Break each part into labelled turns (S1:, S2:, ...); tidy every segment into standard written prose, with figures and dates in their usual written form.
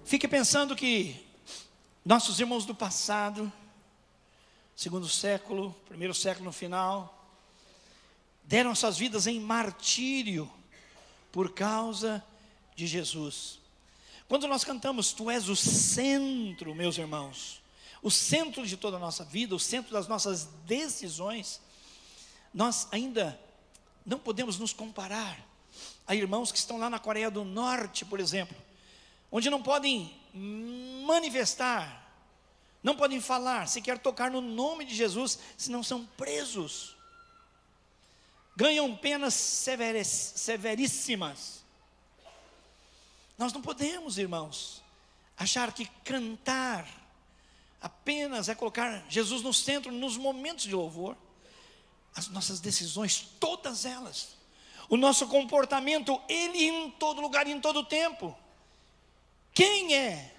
S1: Fique pensando que nossos irmãos do passado, segundo século, primeiro século no final, deram suas vidas em martírio por causa de Jesus. Quando nós cantamos, Tu és o centro, meus irmãos, o centro de toda a nossa vida, o centro das nossas decisões, nós ainda não podemos nos comparar a irmãos que estão lá na Coreia do Norte, por exemplo, onde não podem manifestar, não podem falar, sequer tocar no nome de Jesus, senão são presos. Ganham penas severíssimas. Nós não podemos, irmãos, achar que cantar apenas é colocar Jesus no centro nos momentos de louvor. As nossas decisões, todas elas, o nosso comportamento, ele em todo lugar, em todo tempo. Quem é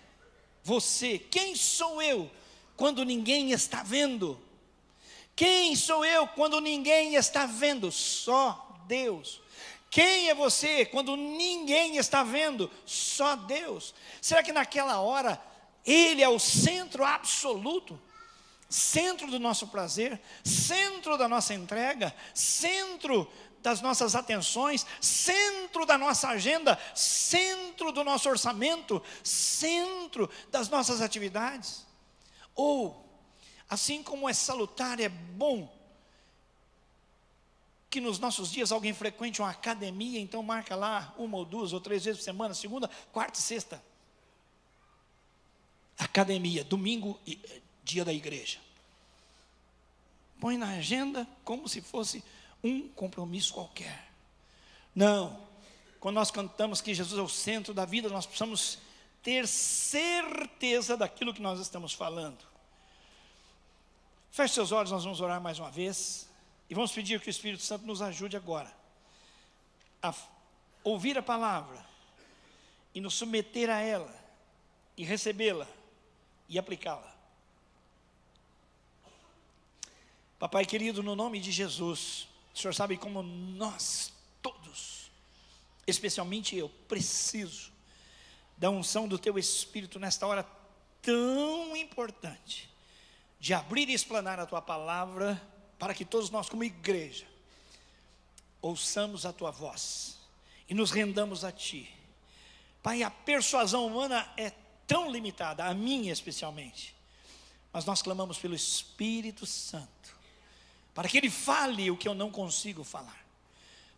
S1: você? Quem sou eu quando ninguém está vendo? Quem sou eu quando ninguém está vendo? Só Deus. Quem é você quando ninguém está vendo? Só Deus. Será que naquela hora Ele é o centro absoluto? Centro do nosso prazer, centro da nossa entrega, centro das nossas atenções, centro da nossa agenda, centro do nosso orçamento, centro das nossas atividades? Ou, assim como é salutar, é bom que nos nossos dias alguém frequente uma academia, então marca lá 1 ou 2 ou 3 vezes por semana, segunda, quarta e sexta. Academia, domingo, dia da igreja. Põe na agenda como se fosse um compromisso qualquer. Não, quando nós cantamos que Jesus é o centro da vida, nós precisamos ter certeza daquilo que nós estamos falando. Feche seus olhos, nós vamos orar mais uma vez, e vamos pedir que o Espírito Santo nos ajude agora, a ouvir a palavra, e nos submeter a ela, e recebê-la, e aplicá-la. Papai querido, no nome de Jesus, o Senhor sabe como nós todos, especialmente eu, preciso da unção do Teu Espírito nesta hora tão importante, de abrir e explanar a Tua palavra, para que todos nós como igreja, ouçamos a Tua voz, e nos rendamos a Ti. Pai, a persuasão humana é tão limitada, a minha especialmente, mas nós clamamos pelo Espírito Santo, para que Ele fale o que eu não consigo falar,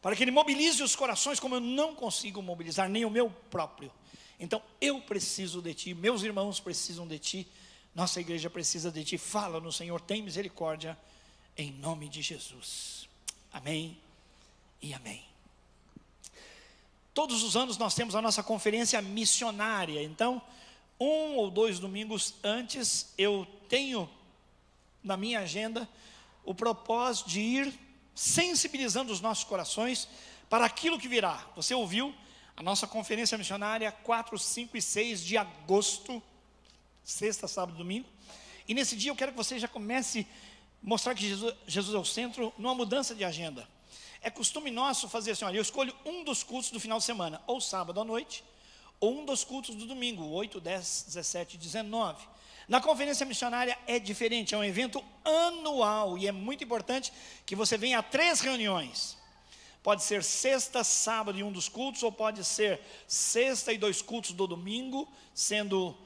S1: para que Ele mobilize os corações como eu não consigo mobilizar, nem o meu próprio. Então eu preciso de Ti, meus irmãos precisam de Ti, nossa igreja precisa de Ti. Fala-nos, Senhor, tem misericórdia, em nome de Jesus, amém e amém. Todos os anos nós temos a nossa conferência missionária, então 1 ou 2 domingos antes eu tenho na minha agenda o propósito de ir sensibilizando os nossos corações para aquilo que virá. Você ouviu a nossa conferência missionária 4, 5 e 6 de agosto, sexta, sábado e domingo, e nesse dia eu quero que você já comece a mostrar que Jesus é o centro, numa mudança de agenda. É costume nosso fazer assim, olha, eu escolho um dos cultos do final de semana, ou sábado à noite, ou um dos cultos do domingo, 8, 10, 17 e 19. Na conferência missionária é diferente, é um evento anual, e é muito importante que você venha a 3 reuniões. Pode ser sexta, sábado e um dos cultos, ou pode ser sexta e 2 cultos do domingo, sendo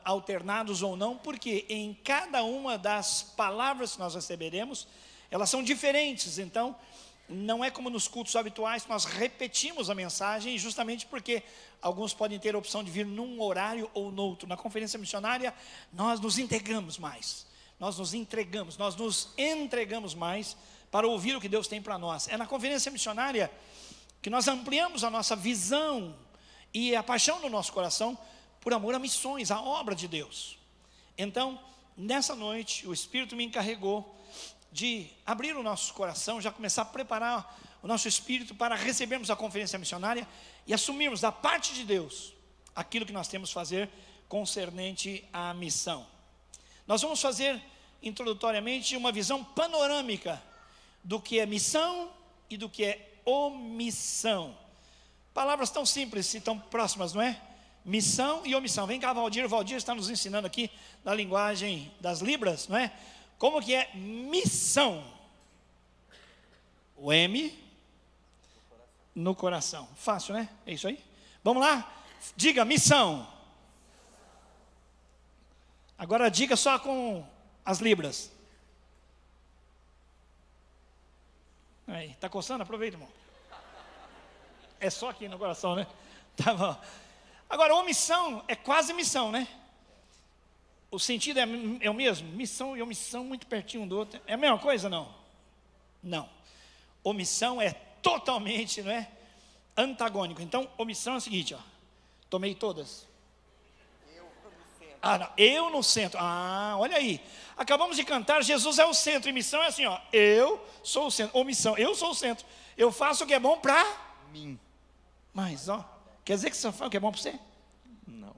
S1: alternados ou não, porque em cada uma das palavras que nós receberemos, elas são diferentes. Então não é como nos cultos habituais, nós repetimos a mensagem, justamente porque alguns podem ter a opção de vir num horário ou no outro. Na conferência missionária, nós nos integramos mais, nós nos entregamos mais para ouvir o que Deus tem para nós. É na conferência missionária que nós ampliamos a nossa visão e a paixão no nosso coração por amor a missões, a obra de Deus. Então, nessa noite, o Espírito me encarregou de abrir o nosso coração, já começar a preparar o nosso espírito para recebermos a conferência missionária e assumirmos da parte de Deus aquilo que nós temos que fazer concernente à missão. Nós vamos fazer introdutoriamente uma visão panorâmica do que é missão e do que é omissão. Palavras tão simples e tão próximas, não é? Missão e omissão. Vem cá, Valdir. O Valdir está nos ensinando aqui na linguagem das Libras, não é? Como que é missão? O M no coração. Fácil, né? É isso aí? Vamos lá? Diga missão. Agora diga só com as Libras. Aí, tá coçando? Aproveita, irmão. É só aqui no coração, né? Tá bom. Agora, omissão é quase missão, né? O sentido é o mesmo? Missão e omissão muito pertinho um do outro. É a mesma coisa, não? Não. Omissão é totalmente, não é? Antagônico. Então, omissão é o seguinte, ó. Tomei todas. Não, eu no centro. Olha aí. Acabamos de cantar, Jesus é o centro. E missão é assim, ó. Eu sou o centro. Omissão, eu sou o centro. Eu faço o que é bom para mim. Mas, ó, quer dizer que você faz o que é bom para você?
S2: Não.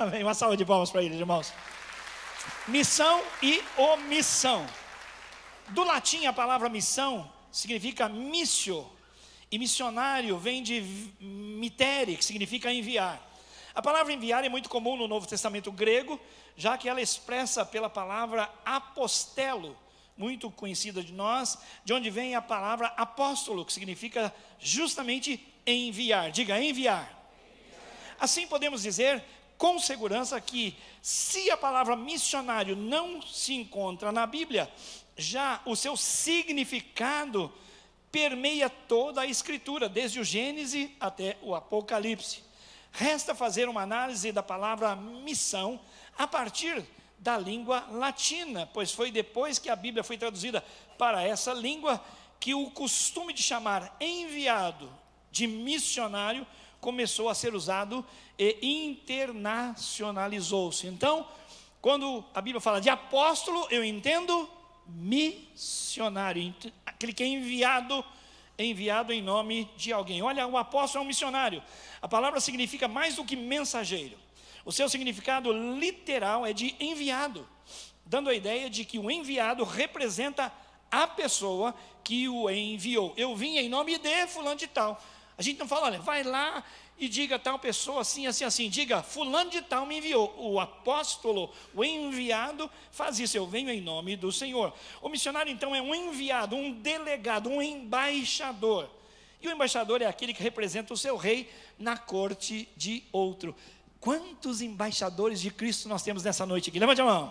S1: Amém. Uma salva de palmas para eles, irmãos. Missão e omissão. Do latim, a palavra missão significa missio. E missionário vem de mitere, que significa enviar. A palavra enviar é muito comum no Novo Testamento grego, já que ela é expressa pela palavra apostelo, muito conhecida de nós, de onde vem a palavra apóstolo, que significa justamente enviar. Diga, enviar. Assim podemos dizer com segurança que, se a palavra missionário não se encontra na Bíblia, já o seu significado permeia toda a Escritura, desde o Gênesis até o Apocalipse. Resta fazer uma análise da palavra missão a partir da língua latina, pois foi depois que a Bíblia foi traduzida para essa língua que o costume de chamar enviado de missionário começou a ser usado e internacionalizou-se. Então, quando a Bíblia fala de apóstolo, eu entendo missionário, aquele que é enviado em nome de alguém. Olha, o apóstolo é um missionário. A palavra significa mais do que mensageiro. O seu significado literal é de enviado, dando a ideia de que o enviado representa a pessoa que o enviou. Eu vim em nome de fulano de tal. A gente não fala, olha, vai lá e diga tal pessoa assim, assim, assim. Diga, fulano de tal me enviou. O apóstolo, o enviado, faz isso. Eu venho em nome do Senhor. O missionário, então, é um enviado, um delegado, um embaixador. E o embaixador é aquele que representa o seu rei na corte de outro. Quantos embaixadores de Cristo nós temos nessa noite aqui? Levante a mão.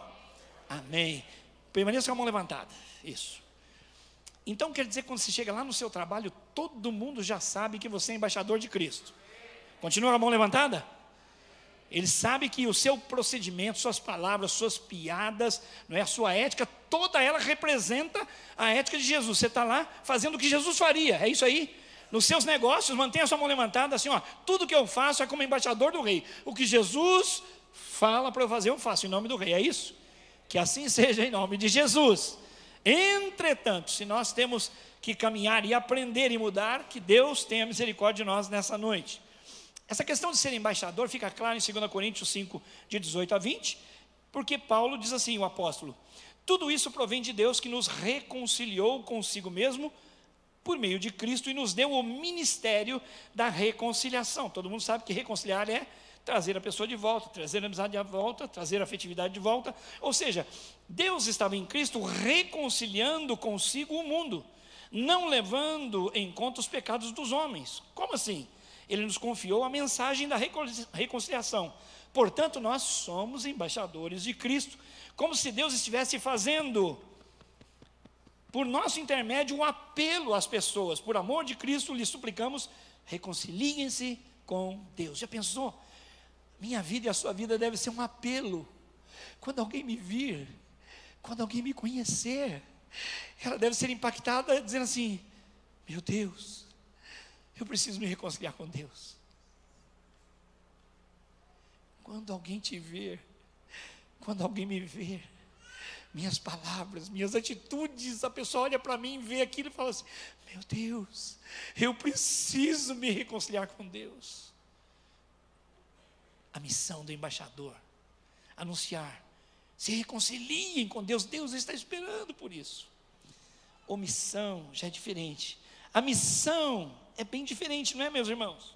S1: Amém. Permaneça com a mão levantada. Isso. Então quer dizer que quando você chega lá no seu trabalho, todo mundo já sabe que você é embaixador de Cristo. Continua com a mão levantada? Ele sabe que o seu procedimento, suas palavras, suas piadas, não é, a sua ética, toda ela representa a ética de Jesus. Você está lá fazendo o que Jesus faria, é isso aí? Nos seus negócios, mantenha a sua mão levantada assim, ó, tudo que eu faço é como embaixador do rei. O que Jesus fala para eu fazer, eu faço em nome do rei, é isso? Que assim seja em nome de Jesus. Entretanto, se nós temos que caminhar e aprender e mudar, que Deus tenha misericórdia de nós nessa noite. Essa questão de ser embaixador fica clara em 2 Coríntios 5, de 18 a 20, porque Paulo diz assim, o apóstolo: tudo isso provém de Deus, que nos reconciliou consigo mesmo por meio de Cristo e nos deu o ministério da reconciliação. Todo mundo sabe que reconciliar é trazer a pessoa de volta, trazer a amizade de volta, trazer a afetividade de volta. Ou seja, Deus estava em Cristo reconciliando consigo o mundo, não levando em conta os pecados dos homens. Como assim? Ele nos confiou a mensagem da reconciliação. Portanto, nós somos embaixadores de Cristo, como se Deus estivesse fazendo, por nosso intermédio, um apelo às pessoas. Por amor de Cristo, lhes suplicamos, reconciliem-se com Deus. Já pensou? Minha vida e a sua vida deve ser um apelo. Quando alguém me vir, quando alguém me conhecer, ela deve ser impactada dizendo assim: meu Deus, eu preciso me reconciliar com Deus. Quando alguém te ver, quando alguém me ver, minhas palavras, minhas atitudes, a pessoa olha para mim, vê aquilo e fala assim: meu Deus, eu preciso me reconciliar com Deus. A missão do embaixador, anunciar, se reconciliem com Deus. Deus está esperando por isso. Omissão já é diferente. A missão é bem diferente, não é, meus irmãos?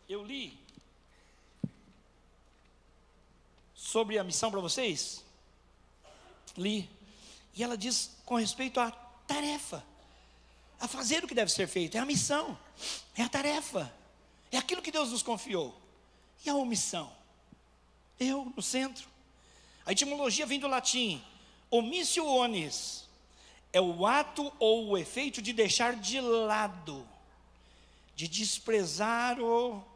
S1: Eu li sobre a missão para vocês? Li. E ela diz com respeito à tarefa, a fazer o que deve ser feito. É a missão, é a tarefa, é aquilo que Deus nos confiou. E a omissão? Eu no centro. A etimologia vem do latim, omissiones, é o ato ou o efeito de deixar de lado, de desprezar ou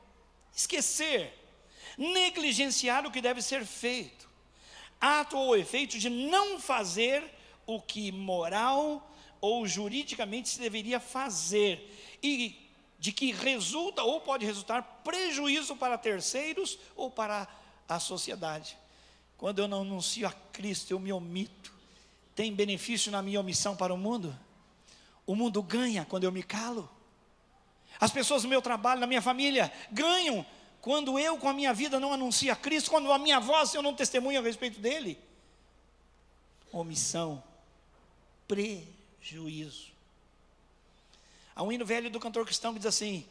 S1: esquecer, negligenciar o que deve ser feito. Ato ou efeito de não fazer o que moral ou juridicamente se deveria fazer, e de que resulta ou pode resultar prejuízo para terceiros ou para a sociedade. Quando eu não anuncio a Cristo, eu me omito. Tem benefício na minha omissão para o mundo? O mundo ganha quando eu me calo. As pessoas no meu trabalho, na minha família, ganham quando eu com a minha vida não anuncio a Cristo, quando a minha voz eu não testemunho a respeito dele. Omissão, prejuízo. Há um hino velho do cantor cristão que diz assim: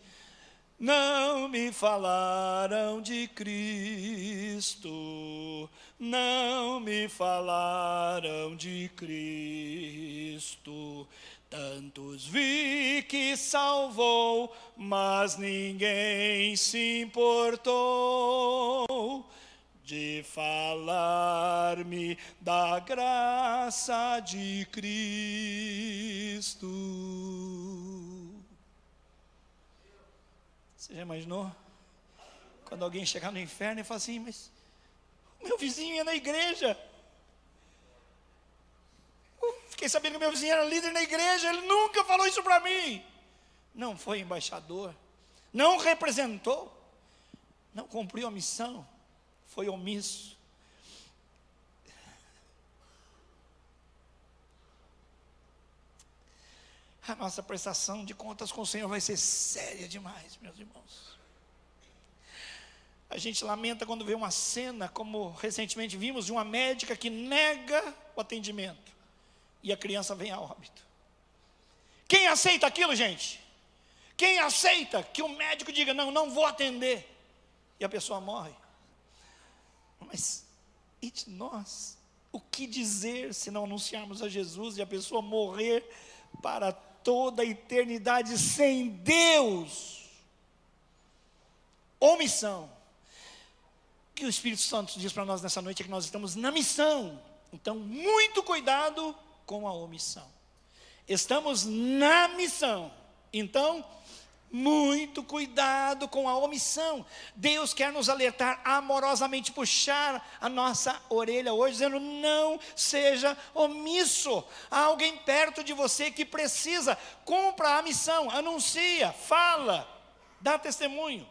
S1: não me falaram de Cristo, não me falaram de Cristo. Tantos vi que salvou, mas ninguém se importou de falar-me da graça de Cristo. Você já imaginou? Quando alguém chegar no inferno e falar assim: mas o meu vizinho ia na igreja. Fiquei sabendo que meu vizinho era líder na igreja, ele nunca falou isso para mim. Não foi embaixador, não representou, não cumpriu a missão, foi omisso. A nossa prestação de contas com o Senhor vai ser séria demais, meus irmãos. A gente lamenta quando vê uma cena, como recentemente vimos, de uma médica que nega o atendimento e a criança vem a óbito. Quem aceita aquilo, gente? Quem aceita que o médico diga: não, não vou atender, e a pessoa morre? Mas e de nós? O que dizer se não anunciarmos a Jesus e a pessoa morrer para toda a eternidade sem Deus? Omissão. O que o Espírito Santo diz para nós nessa noite é que nós estamos na missão. Então, muito cuidado com a omissão. Estamos na missão, então muito cuidado com a omissão. Deus quer nos alertar amorosamente, puxar a nossa orelha hoje, dizendo: não seja omisso. Há alguém perto de você que precisa. Cumpra a missão, anuncia, fala, dá testemunho.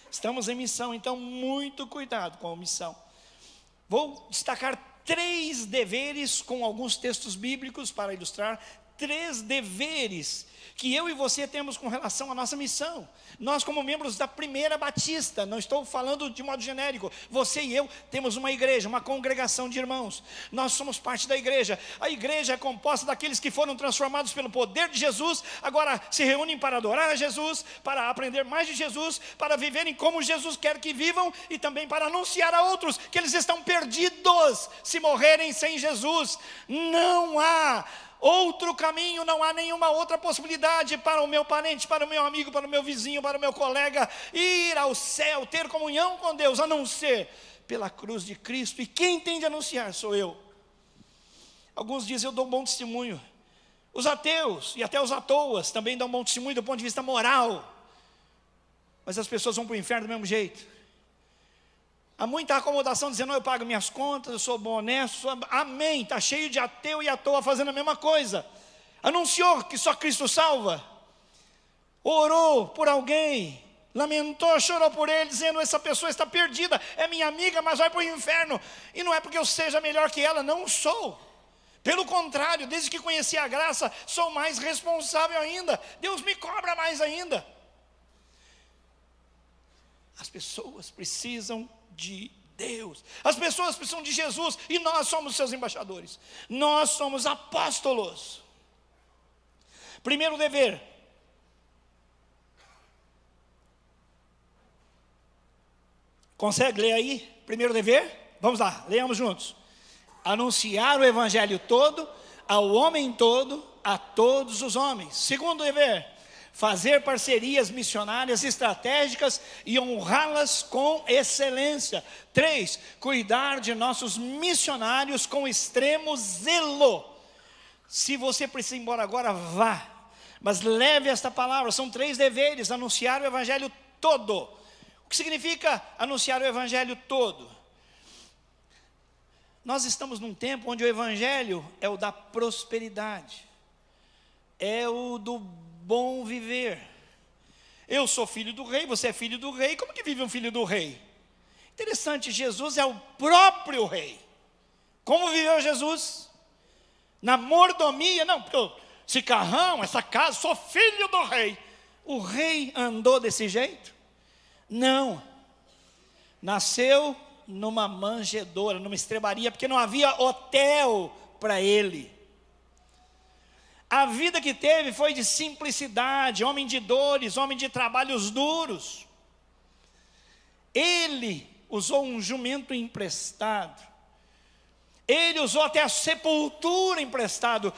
S1: Estamos em missão, então muito cuidado com a omissão. Vou destacar 3 deveres com alguns textos bíblicos para ilustrar. 3 deveres que eu e você temos com relação à nossa missão. Nós, como membros da Primeira Batista, não estou falando de modo genérico, você e eu temos uma igreja, uma congregação de irmãos. Nós somos parte da igreja. A igreja é composta daqueles que foram transformados pelo poder de Jesus, agora se reúnem para adorar a Jesus, para aprender mais de Jesus, para viverem como Jesus quer que vivam, e também para anunciar a outros que eles estão perdidos se morrerem sem Jesus. Não há outro caminho, não há nenhuma outra possibilidade para o meu parente, para o meu amigo, para o meu vizinho, para o meu colega ir ao céu, ter comunhão com Deus, a não ser pela cruz de Cristo. E quem tem de anunciar sou eu. Alguns dizem: eu dou um bom testemunho. Os ateus e até os atoas também dão um bom testemunho do ponto de vista moral, mas as pessoas vão para o inferno do mesmo jeito. Há muita acomodação dizendo: eu pago minhas contas, eu sou bom, honesto. Amém, está cheio de ateu e à toa fazendo a mesma coisa. Anunciou que só Cristo salva, orou por alguém, lamentou, chorou por ele, dizendo: essa pessoa está perdida, é minha amiga, mas vai para o inferno. E não é porque eu seja melhor que ela, não sou. Pelo contrário, desde que conheci a graça, sou mais responsável ainda. Deus me cobra mais ainda. As pessoas precisam de Deus, as pessoas precisam de Jesus, e nós somos seus embaixadores, nós somos apóstolos. Primeiro dever: consegue ler aí? Primeiro dever: Vamos lá, leamos juntos. Anunciar o evangelho todo, ao homem todo, a todos os homens. Segundo dever, fazer parcerias missionárias estratégicas e honrá-las com excelência. 3, cuidar de nossos missionários com extremo zelo. Se você precisa ir embora agora, vá. Mas leve esta palavra, são 3 deveres: anunciar o evangelho todo. O que significa anunciar o evangelho todo? Nós estamos num tempo onde o evangelho é o da prosperidade, é o do bom viver. Eu sou filho do rei, você é filho do rei. Como que vive um filho do rei? Interessante, Jesus é o próprio rei. Como viveu Jesus? Na mordomia. Não, porque esse carrão, essa casa, sou filho do rei. O rei andou desse jeito? Não. Nasceu numa manjedoura, numa estrebaria, porque não havia hotel para ele. A vida que teve foi de simplicidade, homem de dores, homem de trabalhos duros. Ele usou um jumento emprestado. Ele usou até a sepultura emprestado.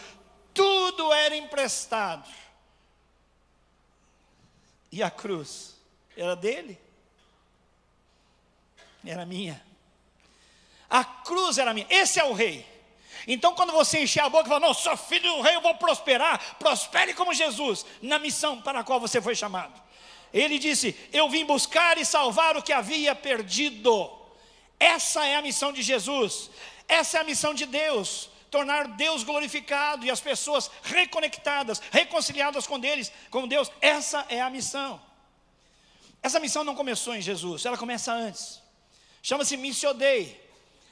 S1: Tudo era emprestado. E a cruz era dele? Era minha. A cruz era minha. Esse é o rei. Então quando você encher a boca e falar, não, sou filho do rei, eu vou prosperar, prospere como Jesus, na missão para a qual você foi chamado. Ele disse, eu vim buscar e salvar o que havia perdido. Essa é a missão de Jesus. Essa é a missão de Deus, tornar Deus glorificado e as pessoas reconectadas, reconciliadas com Deus. Essa é a missão. Essa missão não começou em Jesus, ela começa antes. Chama-se Missio Dei.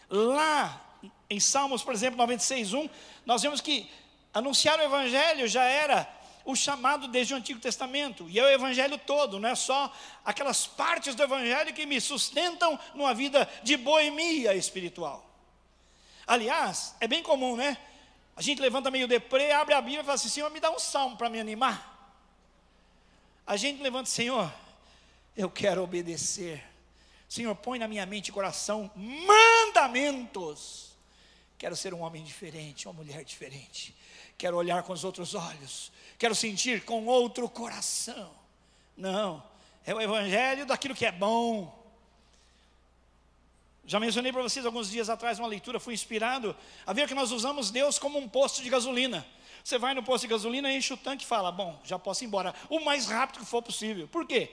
S1: Lá em Salmos, por exemplo, 96:1, nós vemos que anunciar o evangelho já era o chamado desde o Antigo Testamento, e é o evangelho todo, não é só aquelas partes do evangelho que me sustentam numa vida de boemia espiritual. Aliás, é bem comum, né? A gente levanta meio deprê, abre a Bíblia e fala assim, Senhor, me dá um salmo para me animar. A gente levanta, Senhor, eu quero obedecer. Senhor, põe na minha mente e coração mandamentos. Quero ser um homem diferente, uma mulher diferente. Quero olhar com os outros olhos. Quero sentir com outro coração. Não, é o evangelho daquilo que é bom. Já mencionei para vocês alguns dias atrás uma leitura, fui inspirado a ver que nós usamos Deus como um posto de gasolina. Você vai no posto de gasolina, enche o tanque e fala, bom, já posso ir embora, o mais rápido que for possível. Por quê?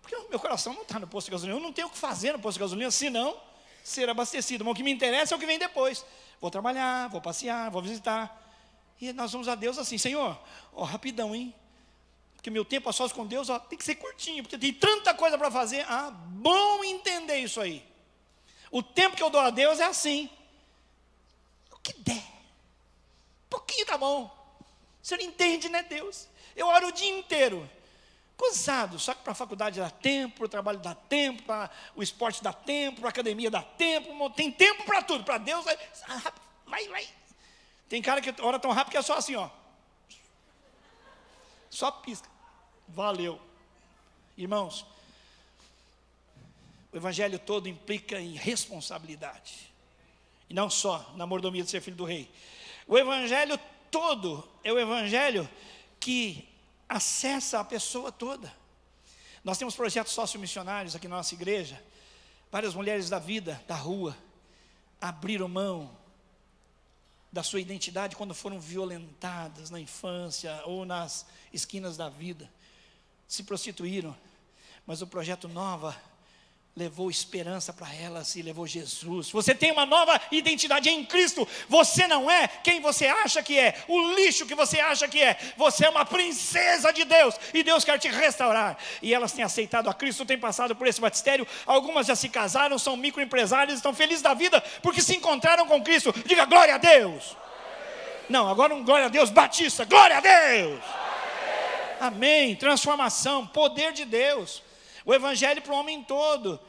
S1: Porque o meu coração não está no posto de gasolina, eu não tenho o que fazer no posto de gasolina, senão ser abastecido. Mas o que me interessa é o que vem depois. Vou trabalhar, vou passear, vou visitar. E nós vamos a Deus assim, Senhor, rapidão, hein? Porque meu tempo a sós com Deus tem que ser curtinho, porque tem tanta coisa para fazer. Bom entender isso aí. O tempo que eu dou a Deus é assim. O que der. Pouquinho tá bom. O Senhor entende, né, Deus? Eu oro o dia inteiro. Gozado, só que para a faculdade dá tempo, para o trabalho dá tempo, para o esporte dá tempo, para a academia dá tempo, tem tempo para tudo. Para Deus, vai. Tem cara que ora tão rápido que é só assim, ó. Só pisca. Valeu. Irmãos, o evangelho todo implica em responsabilidade. E não só na mordomia de ser filho do rei. O evangelho todo é o evangelho que acessa a pessoa toda. Nós temos projetos sociomissionários aqui na nossa igreja. Várias mulheres da vida, da rua, abriram mão da sua identidade quando foram violentadas na infância ou nas esquinas da vida. Se prostituíram. Mas o projeto Nova levou esperança para elas e levou Jesus. Você tem uma nova identidade em Cristo. Você não é quem você acha que é, o lixo que você acha que é. Você é uma princesa de Deus e Deus quer te restaurar. E elas têm aceitado a Cristo, têm passado por esse batistério. Algumas já se casaram, são microempresários, estão felizes da vida porque se encontraram com Cristo. Diga glória a Deus. Não, agora um glória a Deus batista. Glória a Deus. Amém. Transformação, poder de Deus. O evangelho para o homem todo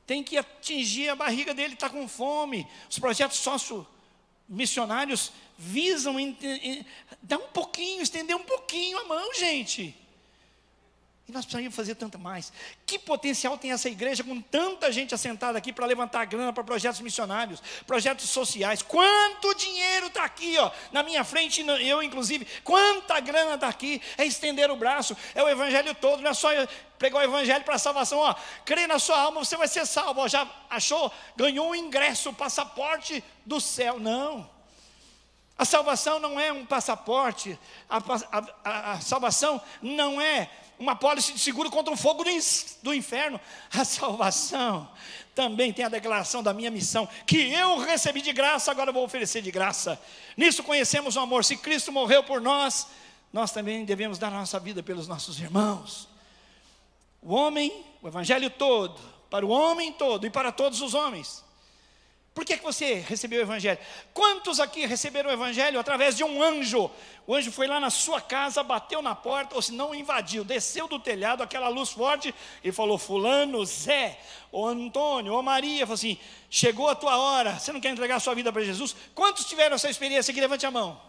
S1: tem que atingir a barriga dele, está com fome. Os projetos socio-missionários visam dar um pouquinho, estender um pouquinho a mão, gente. E nós precisaríamos fazer tanto mais. Que potencial tem essa igreja com tanta gente assentada aqui para levantar grana para projetos missionários, projetos sociais? Quanto dinheiro está aqui, ó, na minha frente, eu inclusive, quanta grana está aqui? É estender o braço, é o evangelho todo, não é só pregar o evangelho para a salvação, ó, crê na sua alma, você vai ser salvo, ó, já achou, ganhou um ingresso, o passaporte do céu. Não. A salvação não é um passaporte, a salvação não é uma pólice de seguro contra o fogo do inferno. A salvação também tem a declaração da minha missão, que eu recebi de graça, agora eu vou oferecer de graça. Nisso conhecemos o amor. Se Cristo morreu por nós, nós também devemos dar a nossa vida pelos nossos irmãos. O homem, o evangelho todo, para o homem todo e para todos os homens. Por que você recebeu o evangelho? Quantos aqui receberam o evangelho através de um anjo? O anjo foi lá na sua casa, bateu na porta, ou se não invadiu, desceu do telhado, aquela luz forte, e falou: fulano, Zé, ou Antônio, ou Maria, falou assim: chegou a tua hora, você não quer entregar a sua vida para Jesus? Quantos tiveram essa experiência aqui? Levante a mão.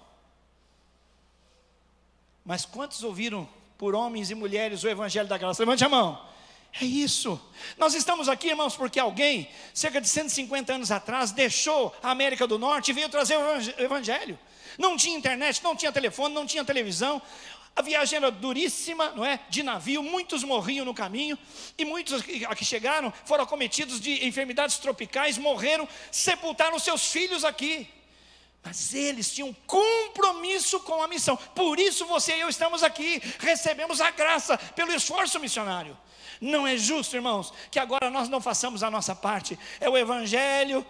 S1: Mas quantos ouviram por homens e mulheres o evangelho da graça? Levante a mão. É isso. Nós estamos aqui, irmãos, porque alguém, cerca de 150 anos atrás, deixou a América do Norte e veio trazer o evangelho. Não tinha internet, não tinha telefone, não tinha televisão. A viagem era duríssima, não é? De navio, muitos morriam no caminho, e muitos que chegaram foram acometidos de enfermidades tropicais, morreram, sepultaram seus filhos aqui. Mas eles tinham compromisso com a missão. Por isso você e eu estamos aqui, recebemos a graça pelo esforço missionário. Não é justo, irmãos, que agora nós não façamos a nossa parte. É o evangelho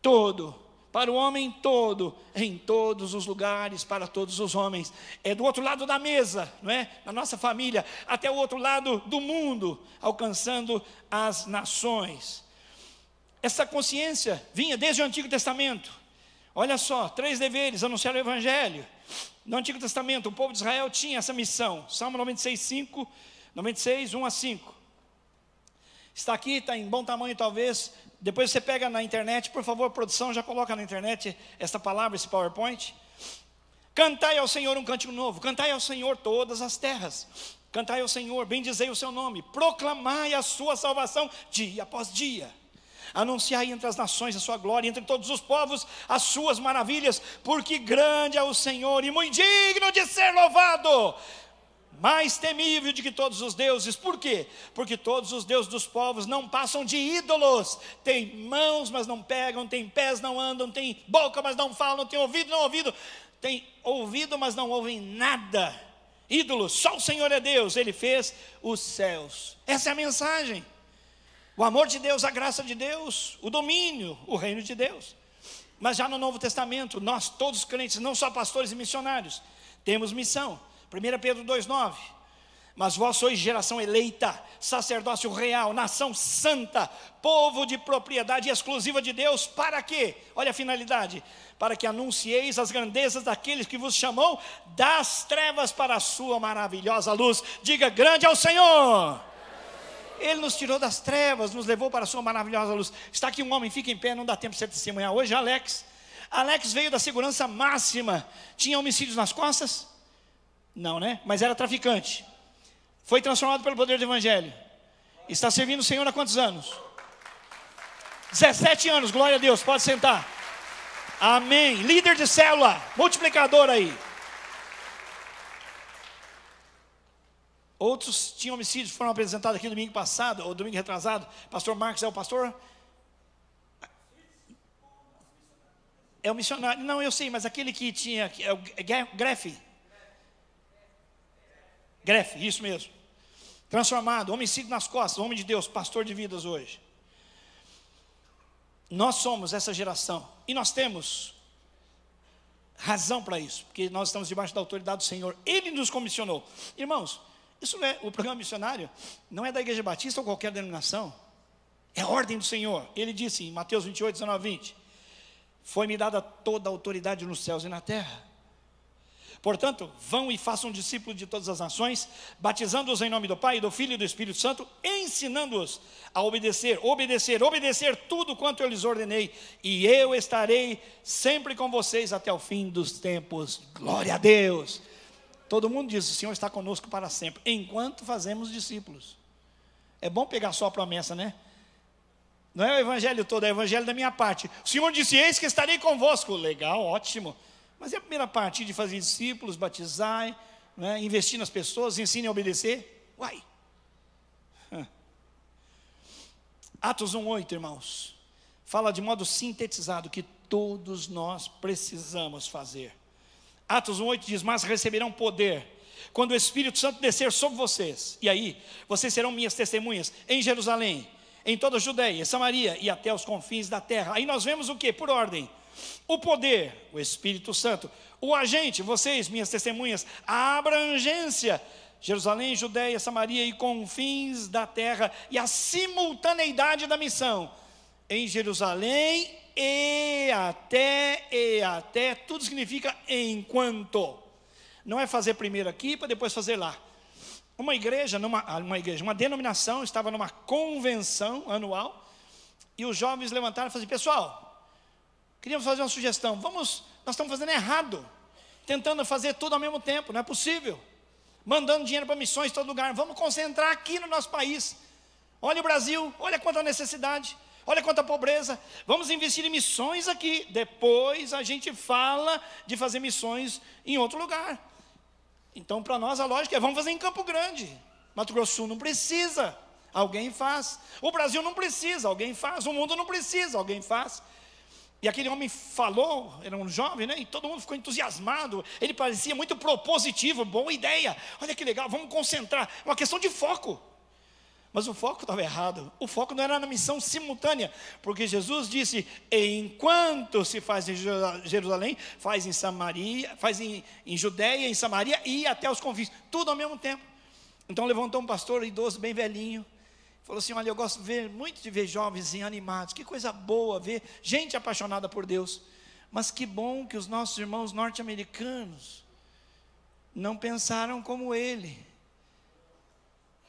S1: todo, para o homem todo, em todos os lugares, para todos os homens. É do outro lado da mesa, não é? Na nossa família, até o outro lado do mundo, alcançando as nações. Essa consciência vinha desde o Antigo Testamento. Olha só, 3 deveres: anunciar o evangelho. No Antigo Testamento, o povo de Israel tinha essa missão. Salmo 96, 1 a 5. Está aqui, está em bom tamanho talvez. Depois você pega na internet, por favor, produção, já coloca na internet esta palavra, esse PowerPoint. Cantai ao Senhor um cântico novo. Cantai ao Senhor todas as terras. Cantai ao Senhor, bendizei o seu nome. Proclamai a sua salvação dia após dia. Anunciai entre as nações a sua glória, entre todos os povos as suas maravilhas, porque grande é o Senhor e muito digno de ser louvado, mais temível de que todos os deuses. Por quê? Porque todos os deuses dos povos não passam de ídolos. Tem mãos, mas não pegam, tem pés, não andam, tem boca, mas não falam, tem ouvido, não ouvido, tem ouvido, mas não ouvem nada. Ídolos, só o Senhor é Deus, Ele fez os céus. Essa é a mensagem. O amor de Deus, a graça de Deus, o domínio, o reino de Deus. Mas já no Novo Testamento, nós todos os crentes, não só pastores e missionários, temos missão. 1 Pedro 2,9. Mas vós sois geração eleita, sacerdócio real, nação santa, povo de propriedade exclusiva de Deus. Para quê? Olha a finalidade: para que anuncieis as grandezas daqueles que vos chamou das trevas para a sua maravilhosa luz. Diga: grande é o Senhor. Ele nos tirou das trevas, nos levou para a sua maravilhosa luz. Está aqui um homem, fica em pé, não dá tempo de você testemunhar hoje. Alex veio da segurança máxima. Tinha homicídios nas costas? Não, né? Mas era traficante. Foi transformado pelo poder do evangelho. Está servindo o Senhor há quantos anos? 17 anos, glória a Deus, pode sentar. Amém. Líder de célula, multiplicador aí. Outros tinham homicídios, foram apresentados aqui domingo passado, ou domingo retrasado. Pastor Marcos é o pastor? É o missionário. Não, eu sei, mas aquele que tinha, é o Grefe, isso mesmo. Transformado, homicídio nas costas, homem de Deus, pastor de vidas hoje. Nós somos essa geração, e nós temos razão para isso, porque nós estamos debaixo da autoridade do Senhor. Ele nos comissionou. Irmãos, isso não é, o programa missionário não é da Igreja Batista ou qualquer denominação. É a ordem do Senhor. Ele disse em Mateus 28, 19, 20: foi-me dada toda a autoridade nos céus e na terra. Portanto, vão e façam discípulos de todas as nações, batizando-os em nome do Pai, do Filho e do Espírito Santo, ensinando-os a obedecer tudo quanto eu lhes ordenei, e eu estarei sempre com vocês até o fim dos tempos. Glória a Deus. Todo mundo diz: o Senhor está conosco para sempre, enquanto fazemos discípulos. É bom pegar só a promessa, né? Não é o evangelho todo, é o evangelho da minha parte. O Senhor disse: eis que estarei convosco. Legal, ótimo. Mas é a primeira parte de fazer discípulos, batizar, né? Investir nas pessoas, ensine a obedecer. Uai. Atos 1:8, irmãos, fala de modo sintetizado que todos nós precisamos fazer. Atos 1:8 diz: mas receberão poder quando o Espírito Santo descer sobre vocês, e aí vocês serão minhas testemunhas em Jerusalém, em toda a Judeia, Samaria e até os confins da terra. Aí nós vemos o que? Por ordem: o poder, o Espírito Santo; o agente, vocês, minhas testemunhas; a abrangência, Jerusalém, Judeia, Samaria e confins da terra; e a simultaneidade da missão, em Jerusalém e até, tudo significa enquanto. Não é fazer primeiro aqui para depois fazer lá. Uma denominação estava numa convenção anual, e os jovens levantaram e falaram: pessoal, queríamos fazer uma sugestão. Nós estamos fazendo errado, tentando fazer tudo ao mesmo tempo, não é possível. Mandando dinheiro para missões em todo lugar. Vamos concentrar aqui no nosso país. Olha o Brasil, olha quanta necessidade, olha quanta pobreza. Vamos investir em missões aqui. Depois a gente fala de fazer missões em outro lugar. Então, para nós a lógica é: vamos fazer em Campo Grande. Mato Grosso do Sul não precisa, alguém faz. O Brasil não precisa, alguém faz. O mundo não precisa, alguém faz. E aquele homem falou, era um jovem, né? E todo mundo ficou entusiasmado. Ele parecia muito propositivo, boa ideia. Olha que legal, vamos concentrar. É uma questão de foco. Mas o foco estava errado. O foco não era na missão simultânea, porque Jesus disse: enquanto se faz em Jerusalém, faz em Samaria, faz em Judeia, em Samaria e até os confins, tudo ao mesmo tempo. Então levantou um pastor idoso, bem velhinho, falou assim: olha, eu gosto muito de ver jovens animados, que coisa boa ver gente apaixonada por Deus. Mas que bom que os nossos irmãos norte-americanos não pensaram como ele.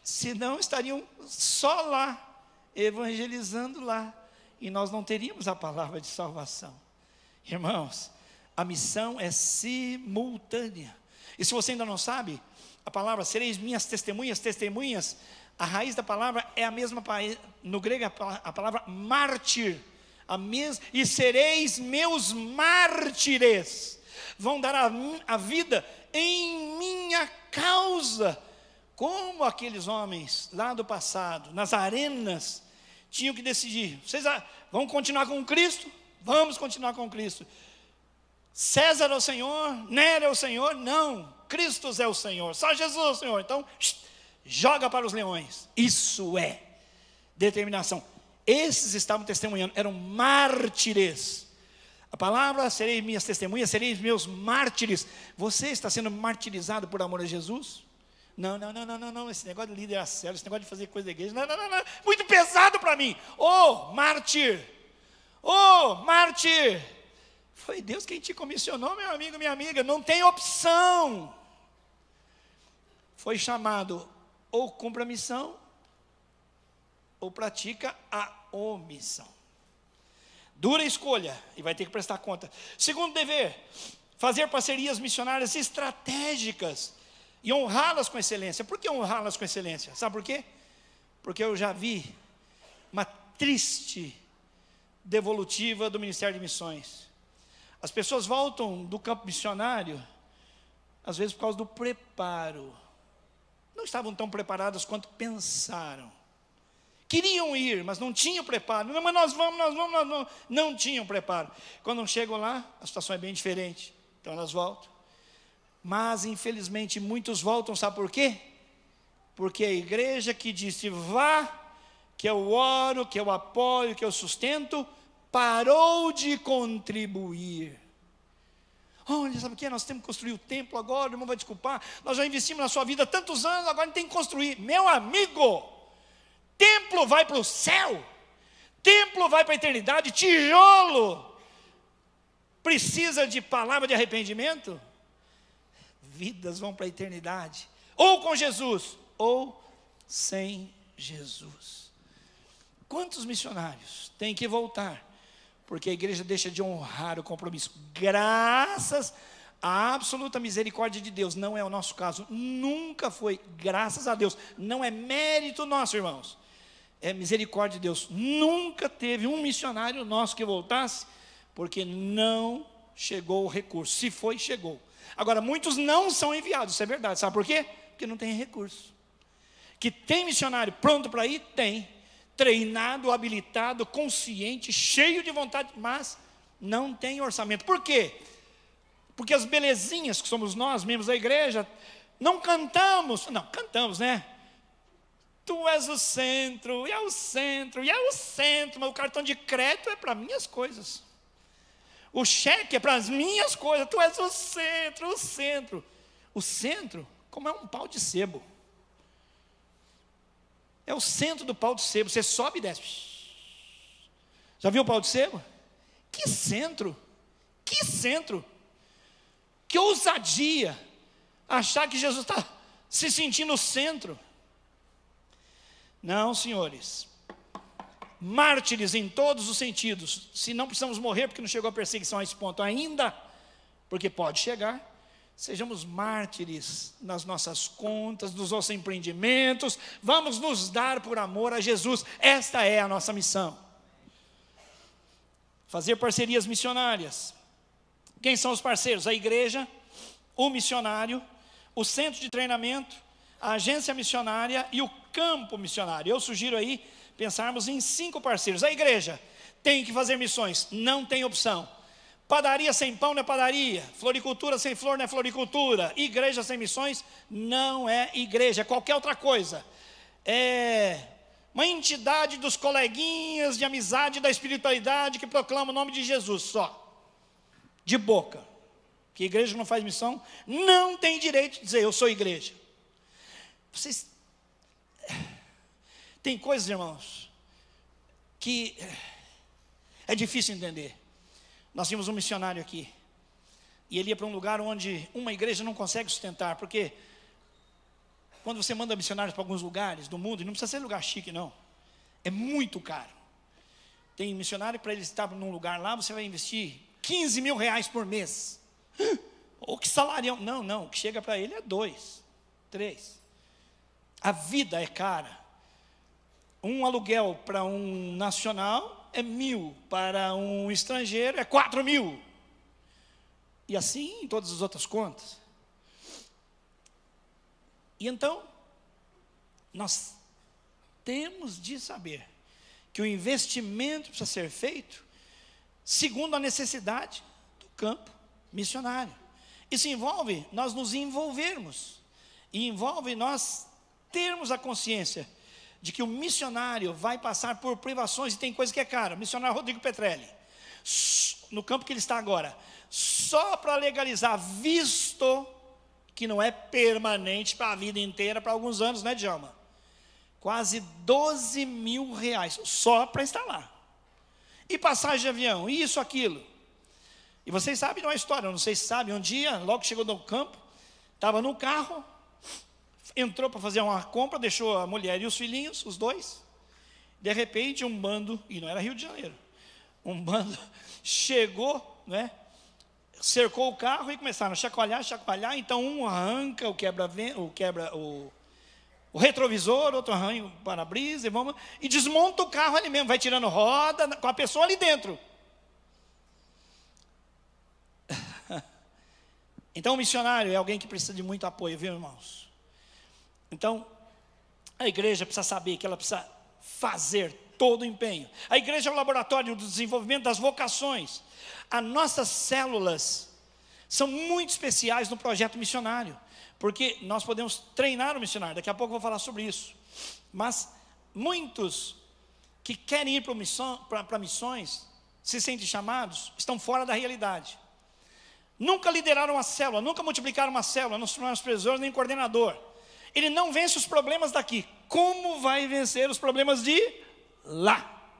S1: Senão estariam só lá, evangelizando lá, e nós não teríamos a palavra de salvação. Irmãos, a missão é simultânea. E se você ainda não sabe, a palavra sereis minhas testemunhas, a raiz da palavra é a mesma, no grego a palavra mártir, e sereis meus mártires, vão dar a vida em minha causa. Como aqueles homens lá do passado, nas arenas, tinham que decidir: vocês vão continuar com Cristo? Vamos continuar com Cristo. César é o Senhor? Nero é o Senhor? Não, Cristo é o Senhor, só Jesus é o Senhor. Então, joga para os leões. Isso é determinação. Esses estavam testemunhando, eram mártires. A palavra: sereis minhas testemunhas, sereis meus mártires. Você está sendo martirizado por amor a Jesus? Não, esse negócio de líder a sério, esse negócio de fazer coisa da igreja, não, muito pesado para mim. Mártir, foi Deus quem te comissionou, meu amigo, minha amiga, não tem opção. Foi chamado: ou cumpra a missão, ou pratica a omissão. Dura escolha, e vai ter que prestar conta. Segundo dever: fazer parcerias missionárias estratégicas e honrá-las com excelência. Por que honrá-las com excelência? Sabe por quê? Porque eu já vi uma triste devolutiva do Ministério de Missões. As pessoas voltam do campo missionário, às vezes por causa do preparo. Não estavam tão preparadas quanto pensaram. Queriam ir, mas não tinham preparo. Não, mas nós vamos. Não tinham preparo. Quando chegam lá, a situação é bem diferente. Então elas voltam. Mas infelizmente muitos voltam, sabe por quê? Porque a igreja que disse: vá, que eu oro, que eu apoio, que eu sustento, parou de contribuir. Olha, sabe o que? Nós temos que construir o templo agora, o irmão vai desculpar, nós já investimos na sua vida tantos anos, agora a gente tem que construir. Meu amigo, templo vai para o céu, templo vai para a eternidade, tijolo precisa de palavra de arrependimento? Vidas vão para a eternidade, ou com Jesus, ou sem Jesus. Quantos missionários têm que voltar, porque a igreja deixa de honrar o compromisso, graças A absoluta misericórdia de Deus não é o nosso caso, nunca foi, graças a Deus. Não é mérito nosso, irmãos, é misericórdia de Deus. Nunca teve um missionário nosso que voltasse, porque não chegou o recurso. Se foi, chegou. Agora, muitos não são enviados, isso é verdade. Sabe por quê? Porque não tem recurso. Que tem missionário pronto para ir? Tem. Treinado, habilitado, consciente, cheio de vontade, mas não tem orçamento. Por quê? Porque as belezinhas que somos nós, membros da igreja, não cantamos, né? Tu és o centro, e é o centro, e é o centro, mas o cartão de crédito é para minhas coisas. O cheque é para as minhas coisas, tu és o centro, o centro. O centro, como é um pau de sebo. É o centro do pau de sebo, você sobe e desce. Já viu o pau de sebo? Que centro, que centro, que ousadia, achar que Jesus está se sentindo no centro. Não, senhores, mártires em todos os sentidos, se não precisamos morrer porque não chegou a perseguição a esse ponto ainda, porque pode chegar. Sejamos mártires nas nossas contas, nos nossos empreendimentos, vamos nos dar por amor a Jesus, esta é a nossa missão. Fazer parcerias missionárias. Quem são os parceiros? A igreja, o missionário, o centro de treinamento, a agência missionária e o campo missionário. Eu sugiro aí pensarmos em 5 parceiros. A igreja tem que fazer missões, não tem opção. Padaria sem pão não é padaria, floricultura sem flor não é floricultura, igreja sem missões não é igreja, é qualquer outra coisa. É uma entidade dos coleguinhas de amizade da espiritualidade que proclama o nome de Jesus só, de boca. Que igreja que não faz missão não tem direito de dizer eu sou igreja. Vocês tem coisas, irmãos, que é difícil entender. Nós tínhamos um missionário aqui, e ele ia para um lugar onde uma igreja não consegue sustentar, porque quando você manda missionários para alguns lugares do mundo, e não precisa ser lugar chique não, é muito caro. Tem missionário, para ele estar num lugar lá, você vai investir 15 mil reais por mês. Ou que salarião? Não, o que chega para ele é 2, 3. A vida é cara. Um aluguel para um nacional é 1.000, para um estrangeiro é 4.000. E assim em todas as outras contas. E então, nós temos de saber que o investimento precisa ser feito segundo a necessidade do campo missionário. Isso envolve nós nos envolvermos, e envolve nós termos a consciência de que o missionário vai passar por privações, e tem coisa que é cara. O missionário Rodrigo Petrelli, no campo que ele está agora, só para legalizar visto, que não é permanente para a vida inteira, para alguns anos, né, Djalma? Quase 12 mil reais, só para estar lá. E passagem de avião, isso, aquilo. E vocês sabem de uma história, não sei se sabem, um dia, logo que chegou no campo, estava no carro, entrou para fazer uma compra, deixou a mulher e os filhinhos, os 2. De repente, um bando, e não era Rio de Janeiro, um bando chegou, né, cercou o carro e começaram a chacoalhar. Então um arranca o retrovisor, outro arranca o para-brisa e desmonta o carro ali mesmo, vai tirando roda com a pessoa ali dentro. Então o missionário é alguém que precisa de muito apoio, viu, irmãos? Então, a igreja precisa saber que ela precisa fazer todo o empenho. A igreja é o laboratório do desenvolvimento das vocações. As nossas células são muito especiais no projeto missionário, porque nós podemos treinar o missionário, daqui a pouco eu vou falar sobre isso. Mas muitos que querem ir para missões, se sentem chamados, estão fora da realidade. Nunca lideraram uma célula, nunca multiplicaram uma célula, não se tornaram supervisor nem coordenador. Ele não vence os problemas daqui. Como vai vencer os problemas de lá?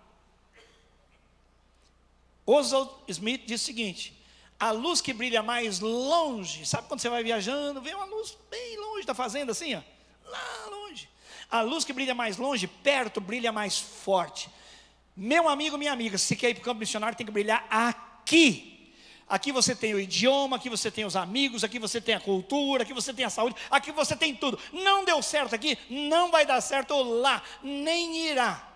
S1: Oswald Smith diz o seguinte: a luz que brilha mais longe, sabe quando você vai viajando, vê uma luz bem longe da fazenda, assim, ó, lá longe. A luz que brilha mais longe, perto, brilha mais forte. Meu amigo, minha amiga, se você quer ir para o campo missionário, tem que brilhar aqui. Aqui você tem o idioma, aqui você tem os amigos, aqui você tem a cultura, aqui você tem a saúde, aqui você tem tudo. Não deu certo aqui, não vai dar certo lá, nem irá.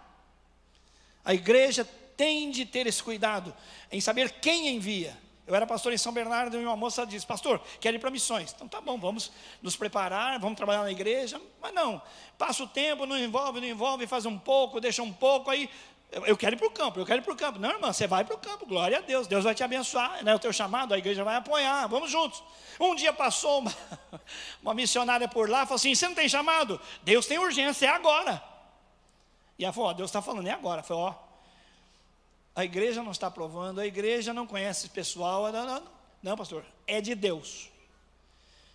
S1: A igreja tem de ter esse cuidado em saber quem envia. Eu era pastor em São Bernardo e uma moça disse: pastor, quero ir para missões. Então tá bom, vamos nos preparar, vamos trabalhar na igreja. Mas não, passa o tempo, não envolve, faz um pouco, deixa um pouco, aí eu quero ir para o campo, eu quero ir para o campo. Não, irmã, você vai para o campo, glória a Deus, Deus vai te abençoar, é o teu chamado, a igreja vai apoiar, vamos juntos. Um dia passou uma missionária por lá, falou assim: você não tem chamado? Deus tem urgência, é agora. E ela falou: Deus está falando, é agora. Falou: a igreja não está aprovando, a igreja não conhece esse pessoal. Não, pastor, é de Deus.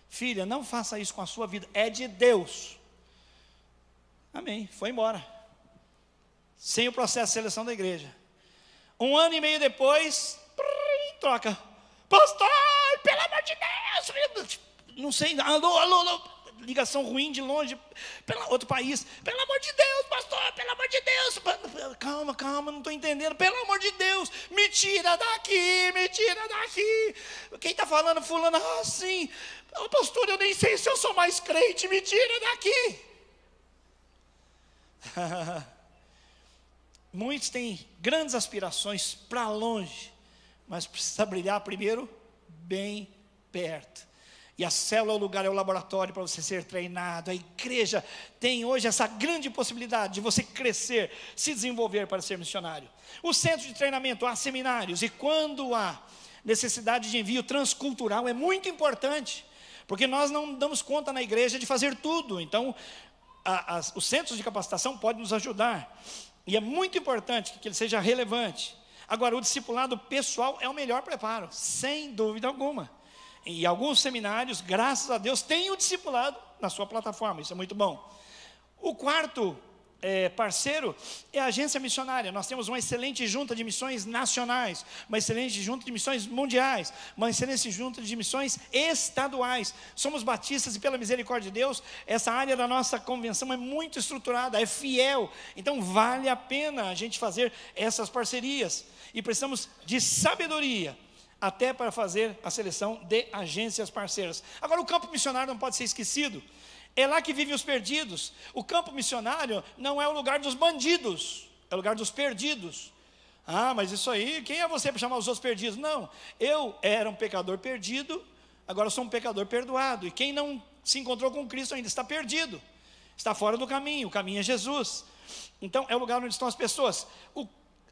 S1: Filha, não faça isso com a sua vida, é de Deus. Amém, foi embora. Sem o processo de seleção da igreja. 1 ano e meio depois, troca. Pastor, pelo amor de Deus, não sei, alô, ligação ruim de longe, outro país. Pelo amor de Deus, pastor, pelo amor de Deus. Calma, não estou entendendo. Pelo amor de Deus, me tira daqui. Quem está falando? Fulano, sim. Pastor, eu nem sei se eu sou mais crente, me tira daqui. Muitos têm grandes aspirações para longe, mas precisa brilhar primeiro bem perto. E a célula é o lugar, é o laboratório para você ser treinado. A igreja tem hoje essa grande possibilidade de você crescer, se desenvolver para ser missionário. O centro de treinamento, há seminários, e quando há necessidade de envio transcultural, é muito importante, porque nós não damos conta na igreja de fazer tudo. Então, os centros de capacitação podem nos ajudar. E é muito importante que ele seja relevante. Agora, o discipulado pessoal é o melhor preparo, sem dúvida alguma. E alguns seminários, graças a Deus, têm o discipulado na sua plataforma, isso é muito bom. O quarto parceiro é a agência missionária. Nós temos uma excelente junta de missões nacionais, uma excelente junta de missões mundiais, uma excelente junta de missões estaduais. Somos batistas e, pela misericórdia de Deus, essa área da nossa convenção é muito estruturada, é fiel. Então vale a pena a gente fazer essas parcerias, e precisamos de sabedoria até para fazer a seleção de agências parceiras. Agora, o campo missionário não pode ser esquecido. É lá que vivem os perdidos. O campo missionário não é o lugar dos bandidos, é o lugar dos perdidos. Mas isso aí, quem é você para chamar os outros perdidos? Não, eu era um pecador perdido, agora sou um pecador perdoado. E quem não se encontrou com Cristo ainda está perdido, está fora do caminho, o caminho é Jesus. Então é o lugar onde estão as pessoas.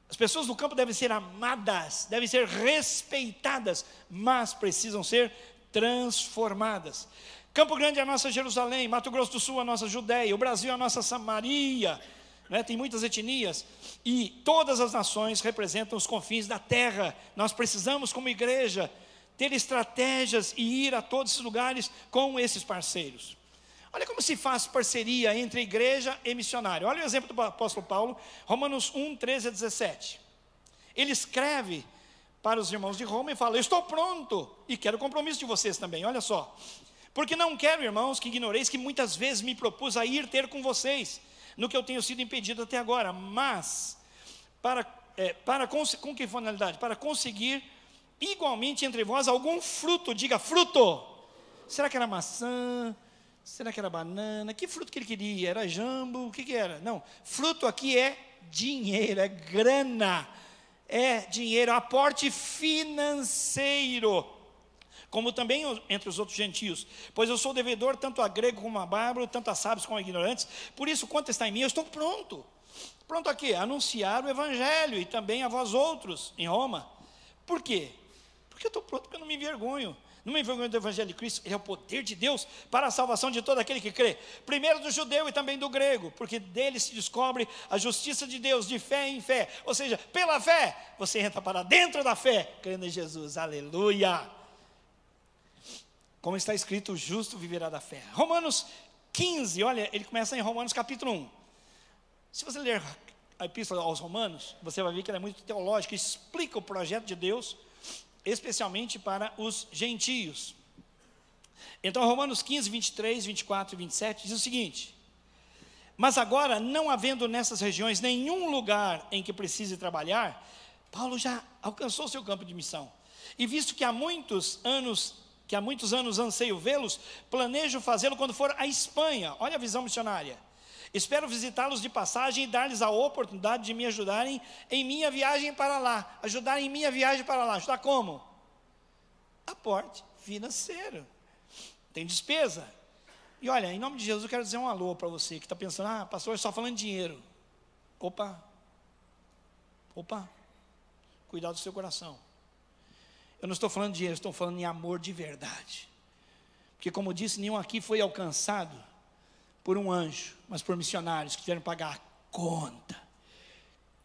S1: As pessoas do campo devem ser amadas, devem ser respeitadas, mas precisam ser transformadas. Campo Grande é a nossa Jerusalém, Mato Grosso do Sul é a nossa Judéia, o Brasil é a nossa Samaria, né? Tem muitas etnias, e todas as nações representam os confins da terra. Nós precisamos, como igreja, ter estratégias e ir a todos esses lugares com esses parceiros. Olha como se faz parceria entre igreja e missionário. Olha o exemplo do apóstolo Paulo, Romanos 1, 13 a 17. Ele escreve para os irmãos de Roma e fala: eu estou pronto e quero o compromisso de vocês também. Olha só: porque não quero, irmãos, que ignoreis que muitas vezes me propus a ir ter com vocês, no que eu tenho sido impedido até agora, mas com que finalidade? Para conseguir igualmente entre vós algum fruto. Diga fruto. Será que era maçã? Será que era banana? Que fruto que ele queria? Era jambo? O que era? Não, fruto aqui é dinheiro, é grana, é dinheiro, aporte financeiro, como também entre os outros gentios, pois eu sou devedor tanto a grego como a bárbaro, tanto a sábios como a ignorantes. Por isso, quanto está em mim, eu estou pronto a quê? A anunciar o evangelho, e também a vós outros em Roma. Por quê? Porque eu estou pronto, porque eu não me envergonho. Não me envergonho do evangelho de Cristo. Ele é o poder de Deus para a salvação de todo aquele que crê, primeiro do judeu e também do grego, porque dele se descobre a justiça de Deus de fé em fé. Ou seja, pela fé você entra para dentro da fé, crendo em Jesus. Aleluia. Como está escrito, o justo viverá da fé. Romanos 15, olha, ele começa em Romanos capítulo 1. Se você ler a epístola aos Romanos, você vai ver que ela é muito teológica, explica o projeto de Deus, especialmente para os gentios. Então, Romanos 15, 23, 24 e 27 diz o seguinte: mas agora, não havendo nessas regiões nenhum lugar em que precise trabalhar, Paulo já alcançou seu campo de missão. E visto que há muitos anos anseio vê-los, planejo fazê-lo quando for à Espanha. Olha a visão missionária. Espero visitá-los de passagem e dar-lhes a oportunidade de me ajudarem em minha viagem para lá. Ajudarem em minha viagem para lá. Ajudar como? Aporte financeiro. Tem despesa. E olha, em nome de Jesus eu quero dizer um alô para você que está pensando, pastor, só falando de dinheiro. Opa, cuidado do seu coração. Eu não estou falando de dinheiro, estou falando em amor de verdade. Porque como eu disse, nenhum aqui foi alcançado por um anjo, mas por missionários que tiveram que pagar a conta.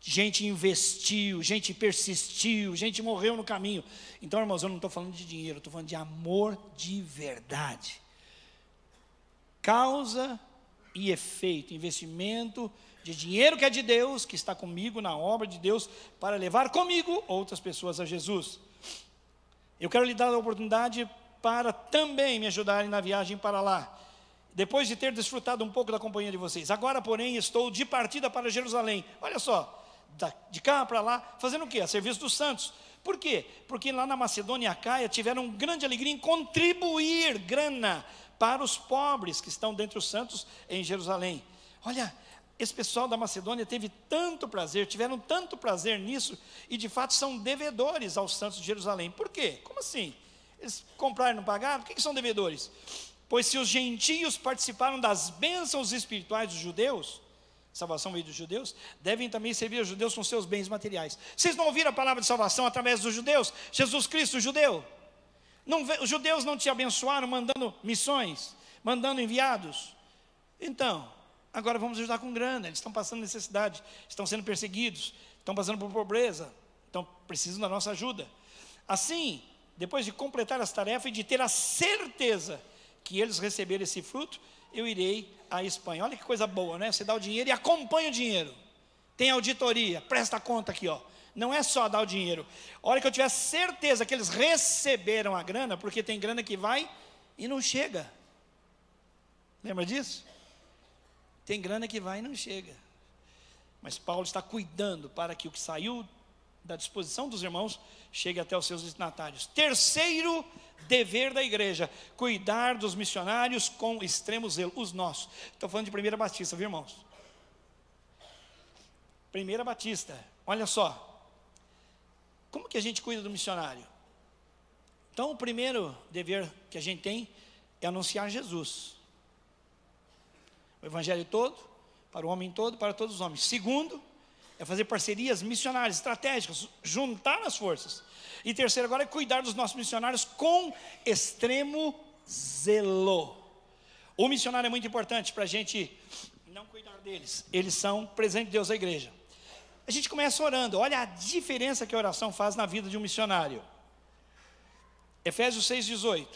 S1: Gente investiu, gente persistiu, gente morreu no caminho. Então, irmãos, eu não estou falando de dinheiro, eu estou falando de amor de verdade. Causa e efeito, investimento de dinheiro que é de Deus, que está comigo na obra de Deus, para levar comigo outras pessoas a Jesus. Eu quero lhe dar a oportunidade para também me ajudarem na viagem para lá, depois de ter desfrutado um pouco da companhia de vocês. Agora, porém, estou de partida para Jerusalém. Olha só, de cá para lá, fazendo o quê? A serviço dos santos. Por quê? Porque lá na Macedônia e Acaia tiveram grande alegria em contribuir grana para os pobres que estão dentre os santos em Jerusalém. Olha, esse pessoal da Macedônia teve tanto prazer, tiveram tanto prazer nisso, e de fato são devedores aos santos de Jerusalém. Por quê? Como assim? Eles compraram e não pagaram? Por que são devedores? Pois se os gentios participaram das bênçãos espirituais dos judeus, salvação veio dos judeus, devem também servir os judeus com seus bens materiais. Vocês não ouviram a palavra de salvação através dos judeus? Jesus Cristo, judeu. Os judeus não te abençoaram mandando missões, mandando enviados? Então, agora vamos ajudar com grana. Eles estão passando necessidade, estão sendo perseguidos, estão passando por pobreza, então precisam da nossa ajuda. Assim, depois de completar essa tarefa e de ter a certeza que eles receberam esse fruto, eu irei à Espanha. Olha que coisa boa, né? Você dá o dinheiro e acompanha o dinheiro. Tem auditoria, presta conta aqui, ó. Não é só dar o dinheiro. A hora que eu tiver certeza que eles receberam a grana, porque tem grana que vai e não chega. Lembra disso? Tem grana que vai e não chega. Mas Paulo está cuidando para que o que saiu da disposição dos irmãos chegue até os seus destinatários. Terceiro dever da igreja: cuidar dos missionários com extremo zelo. Os nossos. Estou falando de Primeira Batista, viu, irmãos? Primeira Batista. Olha só. Como que a gente cuida do missionário? Então, o primeiro dever que a gente tem é anunciar Jesus. O evangelho todo, para o homem todo, para todos os homens. Segundo, é fazer parcerias missionárias, estratégicas, juntar as forças. E terceiro agora é cuidar dos nossos missionários com extremo zelo. O missionário é muito importante para a gente não cuidar deles. Eles são presente de Deus à igreja. A gente começa orando. Olha a diferença que a oração faz na vida de um missionário. Efésios 6,18.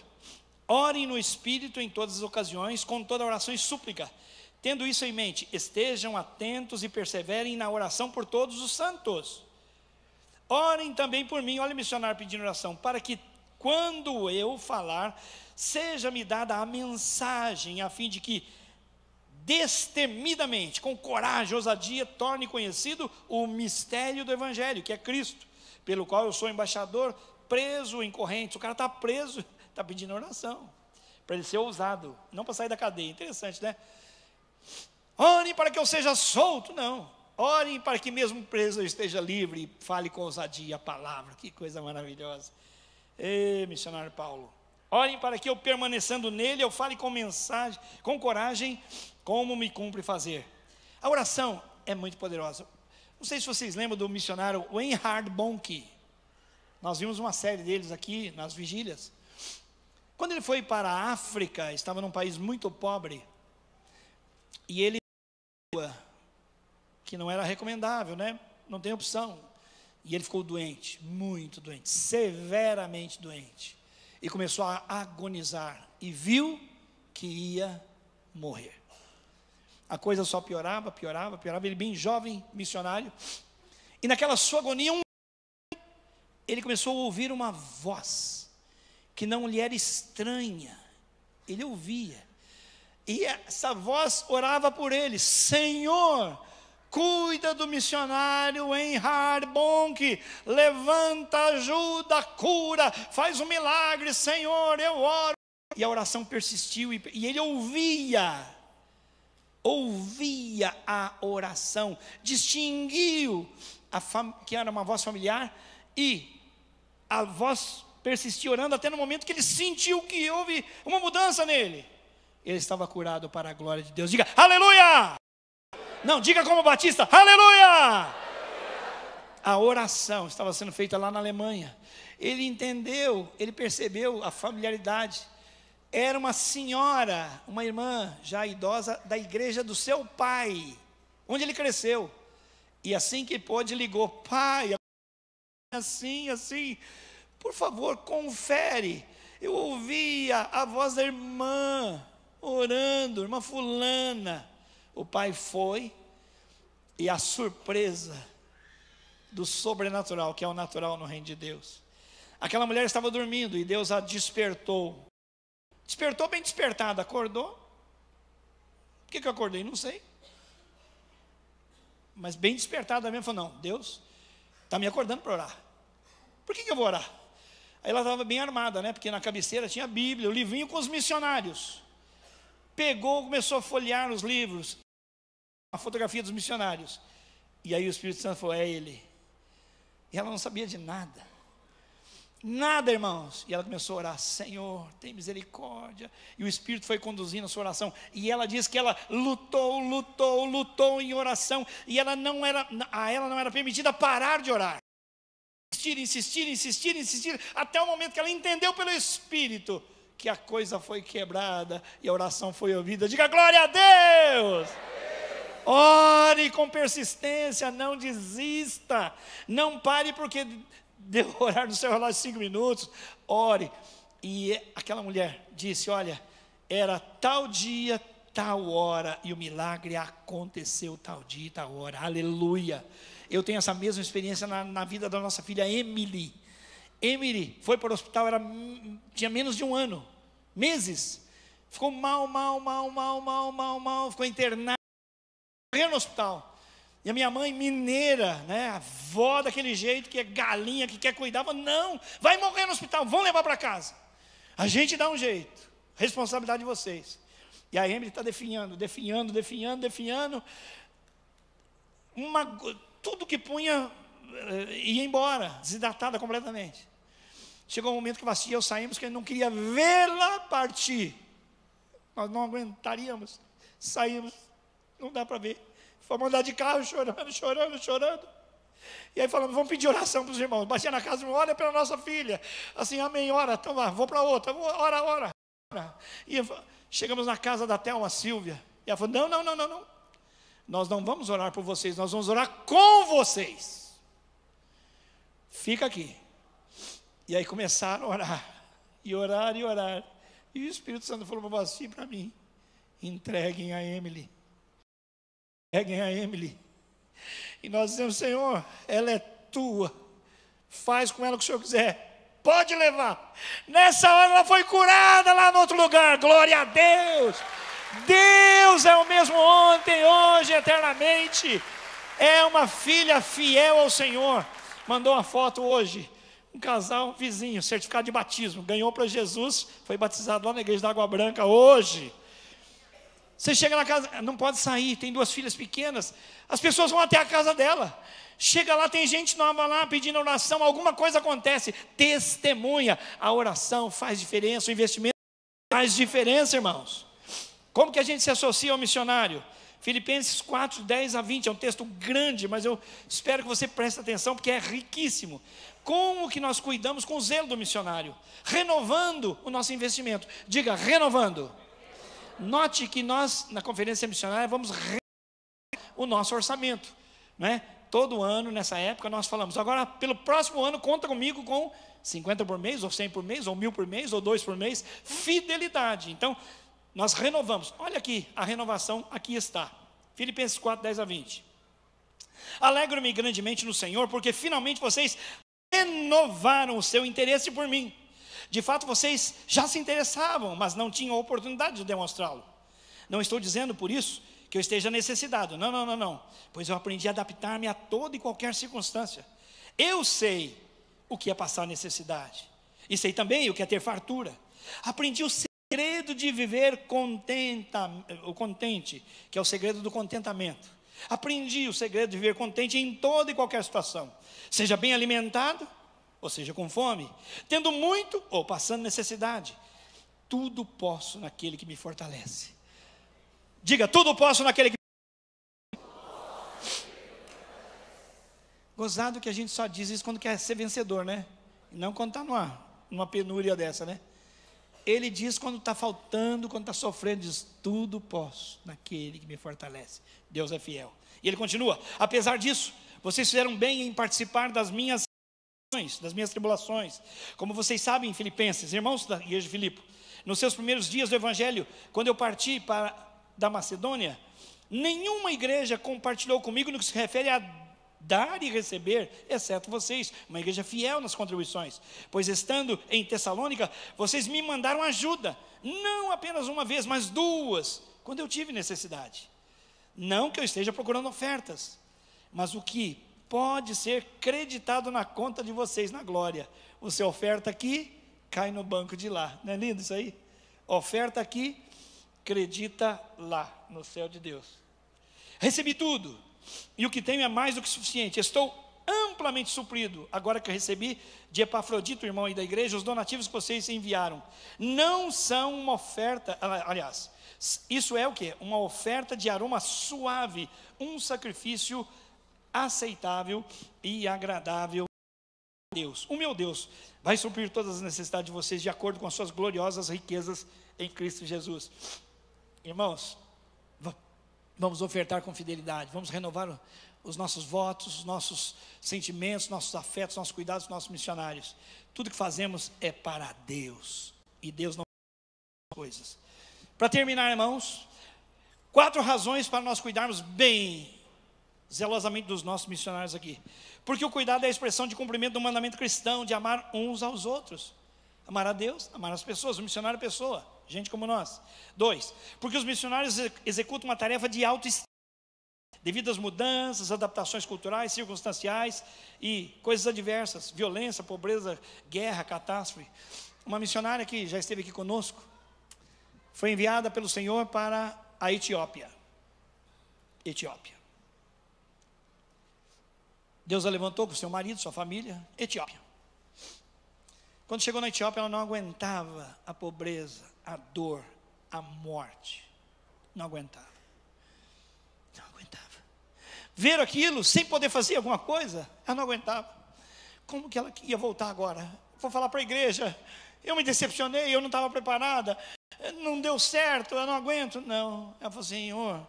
S1: Orem no Espírito em todas as ocasiões, com toda oração e súplica. Tendo isso em mente, estejam atentos e perseverem na oração por todos os santos. Orem também por mim. Olha o missionário pedindo oração. Para que quando eu falar, seja-me dada a mensagem, a fim de que destemidamente, com coragem, ousadia, torne conhecido o mistério do Evangelho, que é Cristo, pelo qual eu sou embaixador, preso em correntes. O cara está preso, está pedindo oração, para ele ser ousado, não para sair da cadeia. Interessante, né? Orem para que eu seja solto, não. Orem para que mesmo preso eu esteja livre e fale com ousadia a palavra. Que coisa maravilhosa. Ei, missionário Paulo. Orem para que eu, permanecendo nele, eu fale com mensagem, com coragem, como me cumpre fazer. A oração é muito poderosa. Não sei se vocês lembram do missionário Reinhard Bonnke. Nós vimos uma série deles aqui nas vigílias. Quando ele foi para a África, estava num país muito pobre, e ele, que não era recomendável, né? Não tem opção. E ele ficou doente, muito doente, severamente doente. E começou a agonizar. E viu que ia morrer. A coisa só piorava. Ele bem jovem, missionário. E naquela sua agonia, ele começou a ouvir uma voz que não lhe era estranha. Ele ouvia. E essa voz orava por ele: Senhor, cuida do missionário em Harbonque, levanta, ajuda, cura, faz um milagre, Senhor, eu oro. E a oração persistiu, e ele ouvia a oração, distinguiu que era uma voz familiar, e a voz persistiu orando até no momento que ele sentiu que houve uma mudança nele. Ele estava curado para a glória de Deus. Diga, aleluia! Não, diga como Batista, aleluia! A oração estava sendo feita lá na Alemanha. Ele entendeu, ele percebeu a familiaridade. Era uma senhora, uma irmã já idosa da igreja do seu pai, onde ele cresceu. E assim que pôde, ligou, pai, assim, por favor, confere. Eu ouvia a voz da irmã orando, irmã fulana. O pai foi, e a surpresa do sobrenatural, que é o natural no reino de Deus. Aquela mulher estava dormindo, e Deus a despertou. Despertou bem despertada, acordou. Por que eu acordei? Não sei. Mas bem despertada mesmo, falou, não, Deus está me acordando para orar. Por que eu vou orar? Aí ela estava bem armada, né? Porque na cabeceira tinha a Bíblia, o livrinho com os missionários. Pegou, começou a folhear os livros, a fotografia dos missionários. E aí o Espírito Santo falou, é ele. E ela não sabia de nada. Nada, irmãos. E ela começou a orar, Senhor, tem misericórdia. E o Espírito foi conduzindo a sua oração. E ela diz que ela lutou em oração. E ela não era permitida parar de orar. Insistir, até o momento que ela entendeu pelo Espírito que a coisa foi quebrada e a oração foi ouvida. Diga glória a Deus! Ore com persistência, não desista, não pare porque deu horário no seu relógio 5 minutos, ore. E aquela mulher disse, olha, era tal dia, tal hora, e o milagre aconteceu tal dia, tal hora, aleluia. Eu tenho essa mesma experiência na vida da nossa filha Emily. Emily foi para o hospital, tinha menos de um ano, meses, ficou mal, ficou internada, morreu no hospital. E a minha mãe mineira, né, a avó daquele jeito, que é galinha, que quer cuidar, falou, não, vai morrer no hospital, vão levar para casa. A gente dá um jeito, responsabilidade de vocês. E a Emily está definhando, tudo que punha ia embora, desidratada completamente. Chegou um momento que Vassia e eu saímos, que ele não queria vê-la partir. Nós não aguentaríamos, saímos, não dá para ver. Fomos andar de carro chorando. E aí falamos, vamos pedir oração para os irmãos. Batia na casa, olha pela nossa filha. Assim, amém, ora, então lá, vou para outra, ora. E chegamos na casa da Thelma Silvia. E ela falou, não. Nós não vamos orar por vocês, nós vamos orar com vocês. Fica aqui. E aí começaram a orar. E orar. E o Espírito Santo falou para você e para mim, entreguem a Emily. E nós dizemos, Senhor, ela é tua, faz com ela o que o Senhor quiser, pode levar. Nessa hora ela foi curada lá no outro lugar, glória a Deus. Deus é o mesmo ontem, hoje, eternamente. É uma filha fiel ao Senhor. Mandou uma foto hoje, um casal vizinho, certificado de batismo, ganhou para Jesus, foi batizado lá na igreja da Água Branca hoje. Você chega na casa, não pode sair, tem 2 filhas pequenas, as pessoas vão até a casa dela. Chega lá, tem gente nova lá pedindo oração, alguma coisa acontece, testemunha. A oração faz diferença, o investimento faz diferença, irmãos. Como que a gente se associa ao missionário? Filipenses 4, 10 a 20, é um texto grande, mas eu espero que você preste atenção, porque é riquíssimo. Como que nós cuidamos com o zelo do missionário? Renovando o nosso investimento. Diga, renovando. Note que nós, na conferência missionária, vamos renovar o nosso orçamento, né? Todo ano, nessa época, nós falamos, agora, pelo próximo ano, conta comigo com 50 por mês, ou 100 por mês, ou 1000 por mês, ou 2 por mês, fidelidade. Então, nós renovamos. Olha aqui, a renovação aqui está. Filipenses 4, 10 a 20. Alegro-me grandemente no Senhor, porque finalmente vocês renovaram o seu interesse por mim. De fato, vocês já se interessavam, mas não tinham a oportunidade de demonstrá-lo. Não estou dizendo por isso que eu esteja necessitado. Não, não, não, não. Pois eu aprendi a adaptar-me a toda e qualquer circunstância. Eu sei o que é passar necessidade. E sei também o que é ter fartura. Aprendi o segredo de viver contente, que é o segredo do contentamento. Aprendi o segredo de viver contente em toda e qualquer situação. Seja bem alimentado, ou seja com fome. Tendo muito ou passando necessidade. Tudo posso naquele que me fortalece. Diga, tudo posso naquele que... Gozado que a gente só diz isso quando quer ser vencedor, né? E não quando está numa penúria dessa, né? Ele diz quando está faltando, quando está sofrendo, diz, tudo posso naquele que me fortalece. Deus é fiel. E ele continua, apesar disso, vocês fizeram bem em participar das minhas tribulações. Como vocês sabem, Filipenses, irmãos da igreja de Filipe, nos seus primeiros dias do evangelho, quando eu parti da Macedônia, nenhuma igreja compartilhou comigo no que se refere a dar e receber, exceto vocês, uma igreja fiel nas contribuições, pois estando em Tessalônica, vocês me mandaram ajuda, não apenas uma vez, mas duas, quando eu tive necessidade. Não que eu esteja procurando ofertas, mas o que pode ser creditado na conta de vocês na glória. O seu oferta aqui, cai no banco de lá. Não é lindo isso aí? Oferta aqui, acredita lá, no céu de Deus. Recebi tudo, e o que tenho é mais do que suficiente. Estou amplamente suprido, agora que eu recebi de Epafrodito, irmão aí da igreja, os donativos que vocês enviaram. Não são uma oferta, aliás, isso é o quê? Uma oferta de aroma suave, um sacrifício aceitável e agradável a Deus. O meu Deus vai suprir todas as necessidades de vocês de acordo com as suas gloriosas riquezas em Cristo Jesus. Irmãos, vamos ofertar com fidelidade, vamos renovar os nossos votos, os nossos sentimentos, nossos afetos, nossos cuidados, nossos missionários. Tudo que fazemos é para Deus, e Deus não faz coisas. Para terminar, irmãos, 4 razões para nós cuidarmos bem, zelosamente dos nossos missionários aqui. Porque o cuidado é a expressão de cumprimento do mandamento cristão, de amar uns aos outros. Amar a Deus, amar as pessoas, o missionário é pessoa, gente como nós. 2, porque os missionários executam uma tarefa de autoestima, devido às mudanças, adaptações culturais, circunstanciais e coisas adversas, violência, pobreza, guerra, catástrofe. Uma missionária que já esteve aqui conosco, foi enviada pelo Senhor para a Etiópia. Deus a levantou com seu marido, sua família, Etiópia. Quando chegou na Etiópia, ela não aguentava a pobreza, a dor, a morte. Não aguentava. Ver aquilo sem poder fazer alguma coisa, ela não aguentava. Como que ela ia voltar agora? Vou falar para a igreja, eu me decepcionei, eu não estava preparada, não deu certo, eu não aguento. Não, ela falou, Senhor,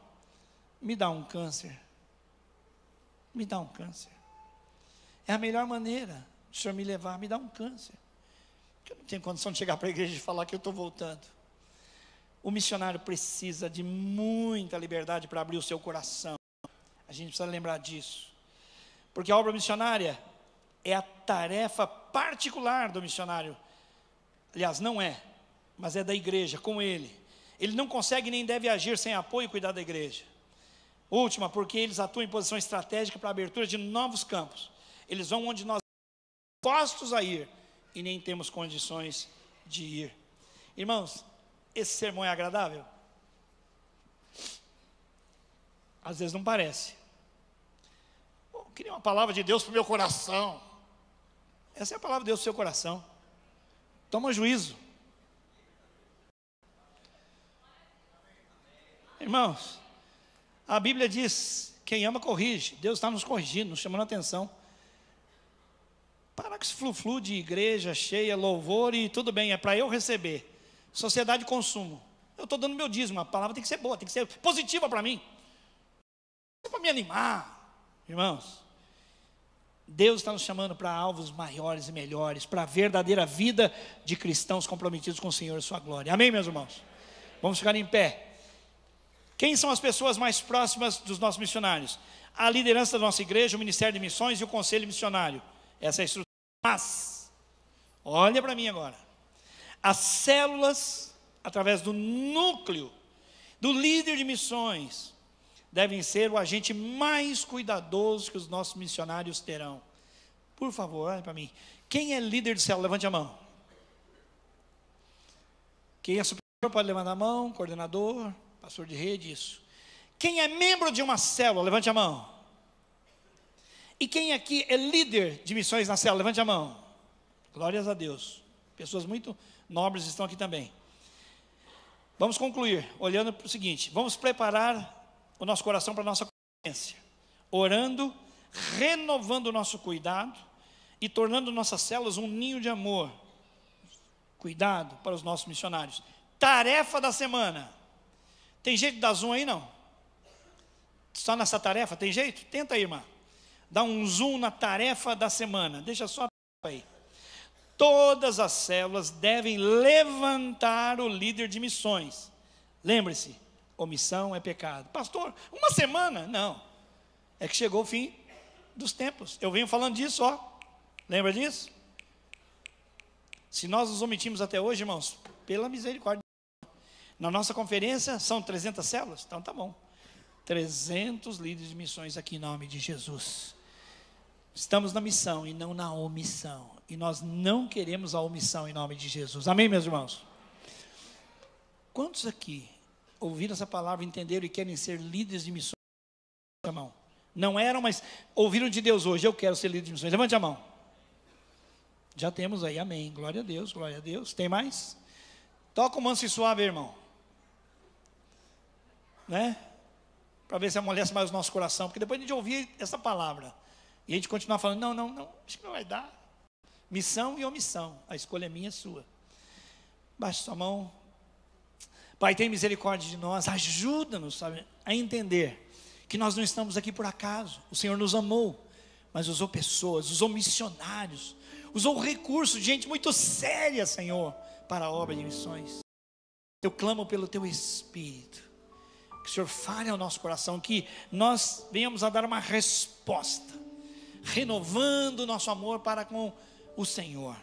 S1: me dá um câncer. Me dá um câncer. É a melhor maneira do Senhor me levar, me dá um câncer. Eu não tenho condição de chegar para a igreja e falar que eu estou voltando. O missionário precisa de muita liberdade para abrir o seu coração. A gente precisa lembrar disso. Porque a obra missionária é a tarefa particular do missionário. Aliás, não é, mas é da igreja, com ele. Ele não consegue nem deve agir sem apoio e cuidado da igreja. Última, porque eles atuam em posição estratégica para a abertura de novos campos. Eles vão onde nós estamos postos a ir e nem temos condições de ir. Irmãos, esse sermão é agradável? Às vezes não parece. Eu queria uma palavra de Deus para o meu coração. Essa é a palavra de Deus para o seu coração. Toma juízo. Irmãos, a Bíblia diz, quem ama corrige. Deus está nos corrigindo, nos chamando a atenção. Para com esse flu-flu de igreja cheia, louvor e tudo bem, é para eu receber. Sociedade de consumo. Eu estou dando meu dízimo, a palavra tem que ser boa, tem que ser positiva para mim. É para me animar. Irmãos, Deus está nos chamando para alvos maiores e melhores, para a verdadeira vida de cristãos comprometidos com o Senhor e sua glória. Amém, meus irmãos? Vamos ficar em pé. Quem são as pessoas mais próximas dos nossos missionários? A liderança da nossa igreja, o Ministério de Missões e o Conselho Missionário. Essa é a estrutura. Mas, olha para mim agora. As células, através do núcleo, do líder de missões, devem ser o agente mais cuidadoso que os nossos missionários terão. Por favor, olhe para mim. Quem é líder de célula? Levante a mão. Quem é superior pode levantar a mão. Coordenador, pastor de rede, isso. Quem é membro de uma célula? Levante a mão. E quem aqui é líder de missões na célula? Levante a mão. Glórias a Deus. Pessoas muito nobres estão aqui também. Vamos concluir, olhando para o seguinte. Vamos preparar o nosso coração para a nossa consciência. Orando, renovando o nosso cuidado e tornando nossas células um ninho de amor. Cuidado para os nossos missionários. Tarefa da semana. Tem jeito de dar zoom aí, não? Só nessa tarefa, tem jeito? Tenta aí, irmã. Dá um zoom na tarefa da semana. Deixa só aí. Todas as células devem levantar o líder de missões. Lembre-se, omissão é pecado. Pastor, uma semana? Não. É que chegou o fim dos tempos. Eu venho falando disso, ó. Lembra disso? Se nós nos omitimos até hoje, irmãos, pela misericórdia. Na nossa conferência são 300 células? Então tá bom. 300 líderes de missões aqui em nome de Jesus. Estamos na missão e não na omissão. E nós não queremos a omissão em nome de Jesus. Amém, meus irmãos? Quantos aqui ouviram essa palavra, entenderam e querem ser líderes de missões? Levante a mão. Não eram, mas ouviram de Deus hoje. Eu quero ser líder de missões. Levante a mão. Já temos aí, amém. Glória a Deus, glória a Deus. Tem mais? Toca o manso e suave, irmão. Né? Para ver se amolece mais o nosso coração. Porque depois de ouvir essa palavra e a gente continuar falando, não, acho que não vai dar. Missão e omissão, a escolha é minha e sua. Baixe sua mão. Pai, tem misericórdia de nós, ajuda-nos, sabe, a entender que nós não estamos aqui por acaso. O Senhor nos amou, mas usou pessoas, usou missionários, usou recursos de gente muito séria, Senhor, para a obra de missões. Eu clamo pelo Teu Espírito, que o Senhor fale ao nosso coração, que nós venhamos a dar uma resposta, renovando o nosso amor para com o Senhor,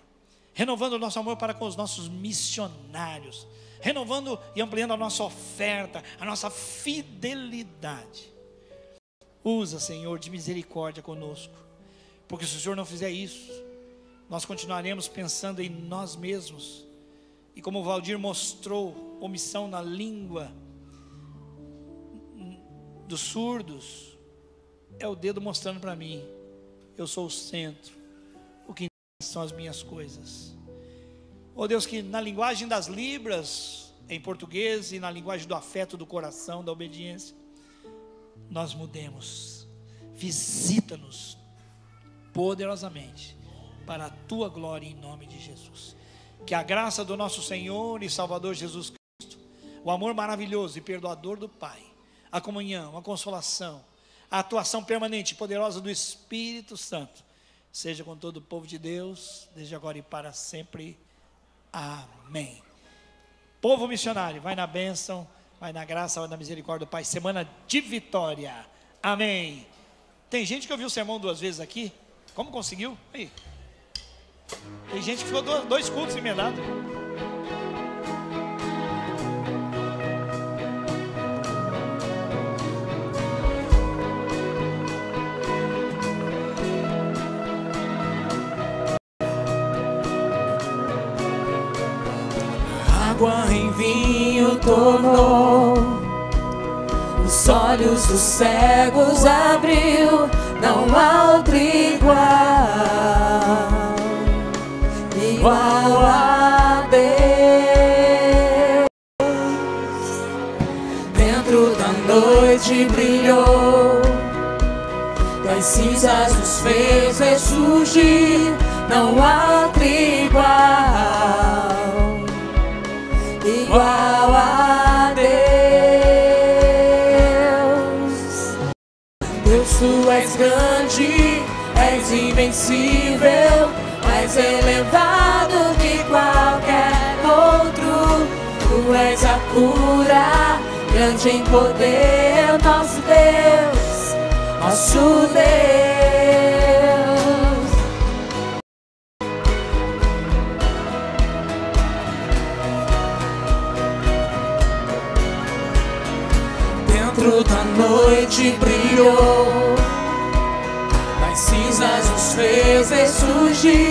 S1: renovando o nosso amor para com os nossos missionários, renovando e ampliando a nossa oferta, a nossa fidelidade. Usa, Senhor, de misericórdia conosco, porque se o Senhor não fizer isso, nós continuaremos pensando em nós mesmos, e como o Valdir mostrou, omissão na língua dos surdos, é o dedo mostrando para mim, eu sou o centro, o que são as minhas coisas. Oh Deus, que na linguagem das libras, em português, e na linguagem do afeto, do coração, da obediência, nós mudemos. Visita-nos poderosamente para a Tua glória em nome de Jesus. Que a graça do nosso Senhor e Salvador Jesus Cristo, o amor maravilhoso e perdoador do Pai, a comunhão, a consolação, a atuação permanente e poderosa do Espírito Santo, seja com todo o povo de Deus, desde agora e para sempre. Amém. Povo missionário, vai na bênção, vai na graça, vai na misericórdia do Pai. Semana de vitória. Amém. Tem gente que ouviu o sermão 2 vezes aqui. Como conseguiu? Aí. Tem gente que ficou 2 cultos emendados.
S2: Água em vinho tornou, os olhos dos cegos abriu, não há outro igual, igual a Deus. Dentro da noite brilhou, das cinzas nos fez ressurgir, não há outro igual, igual a Deus. Deus, Tu és grande, és invencível, mais elevado que qualquer outro. Tu és a cura, grande em poder, nosso Deus, nosso Deus. Dentro da noite brilhou, das cinzas nos fez ressurgir.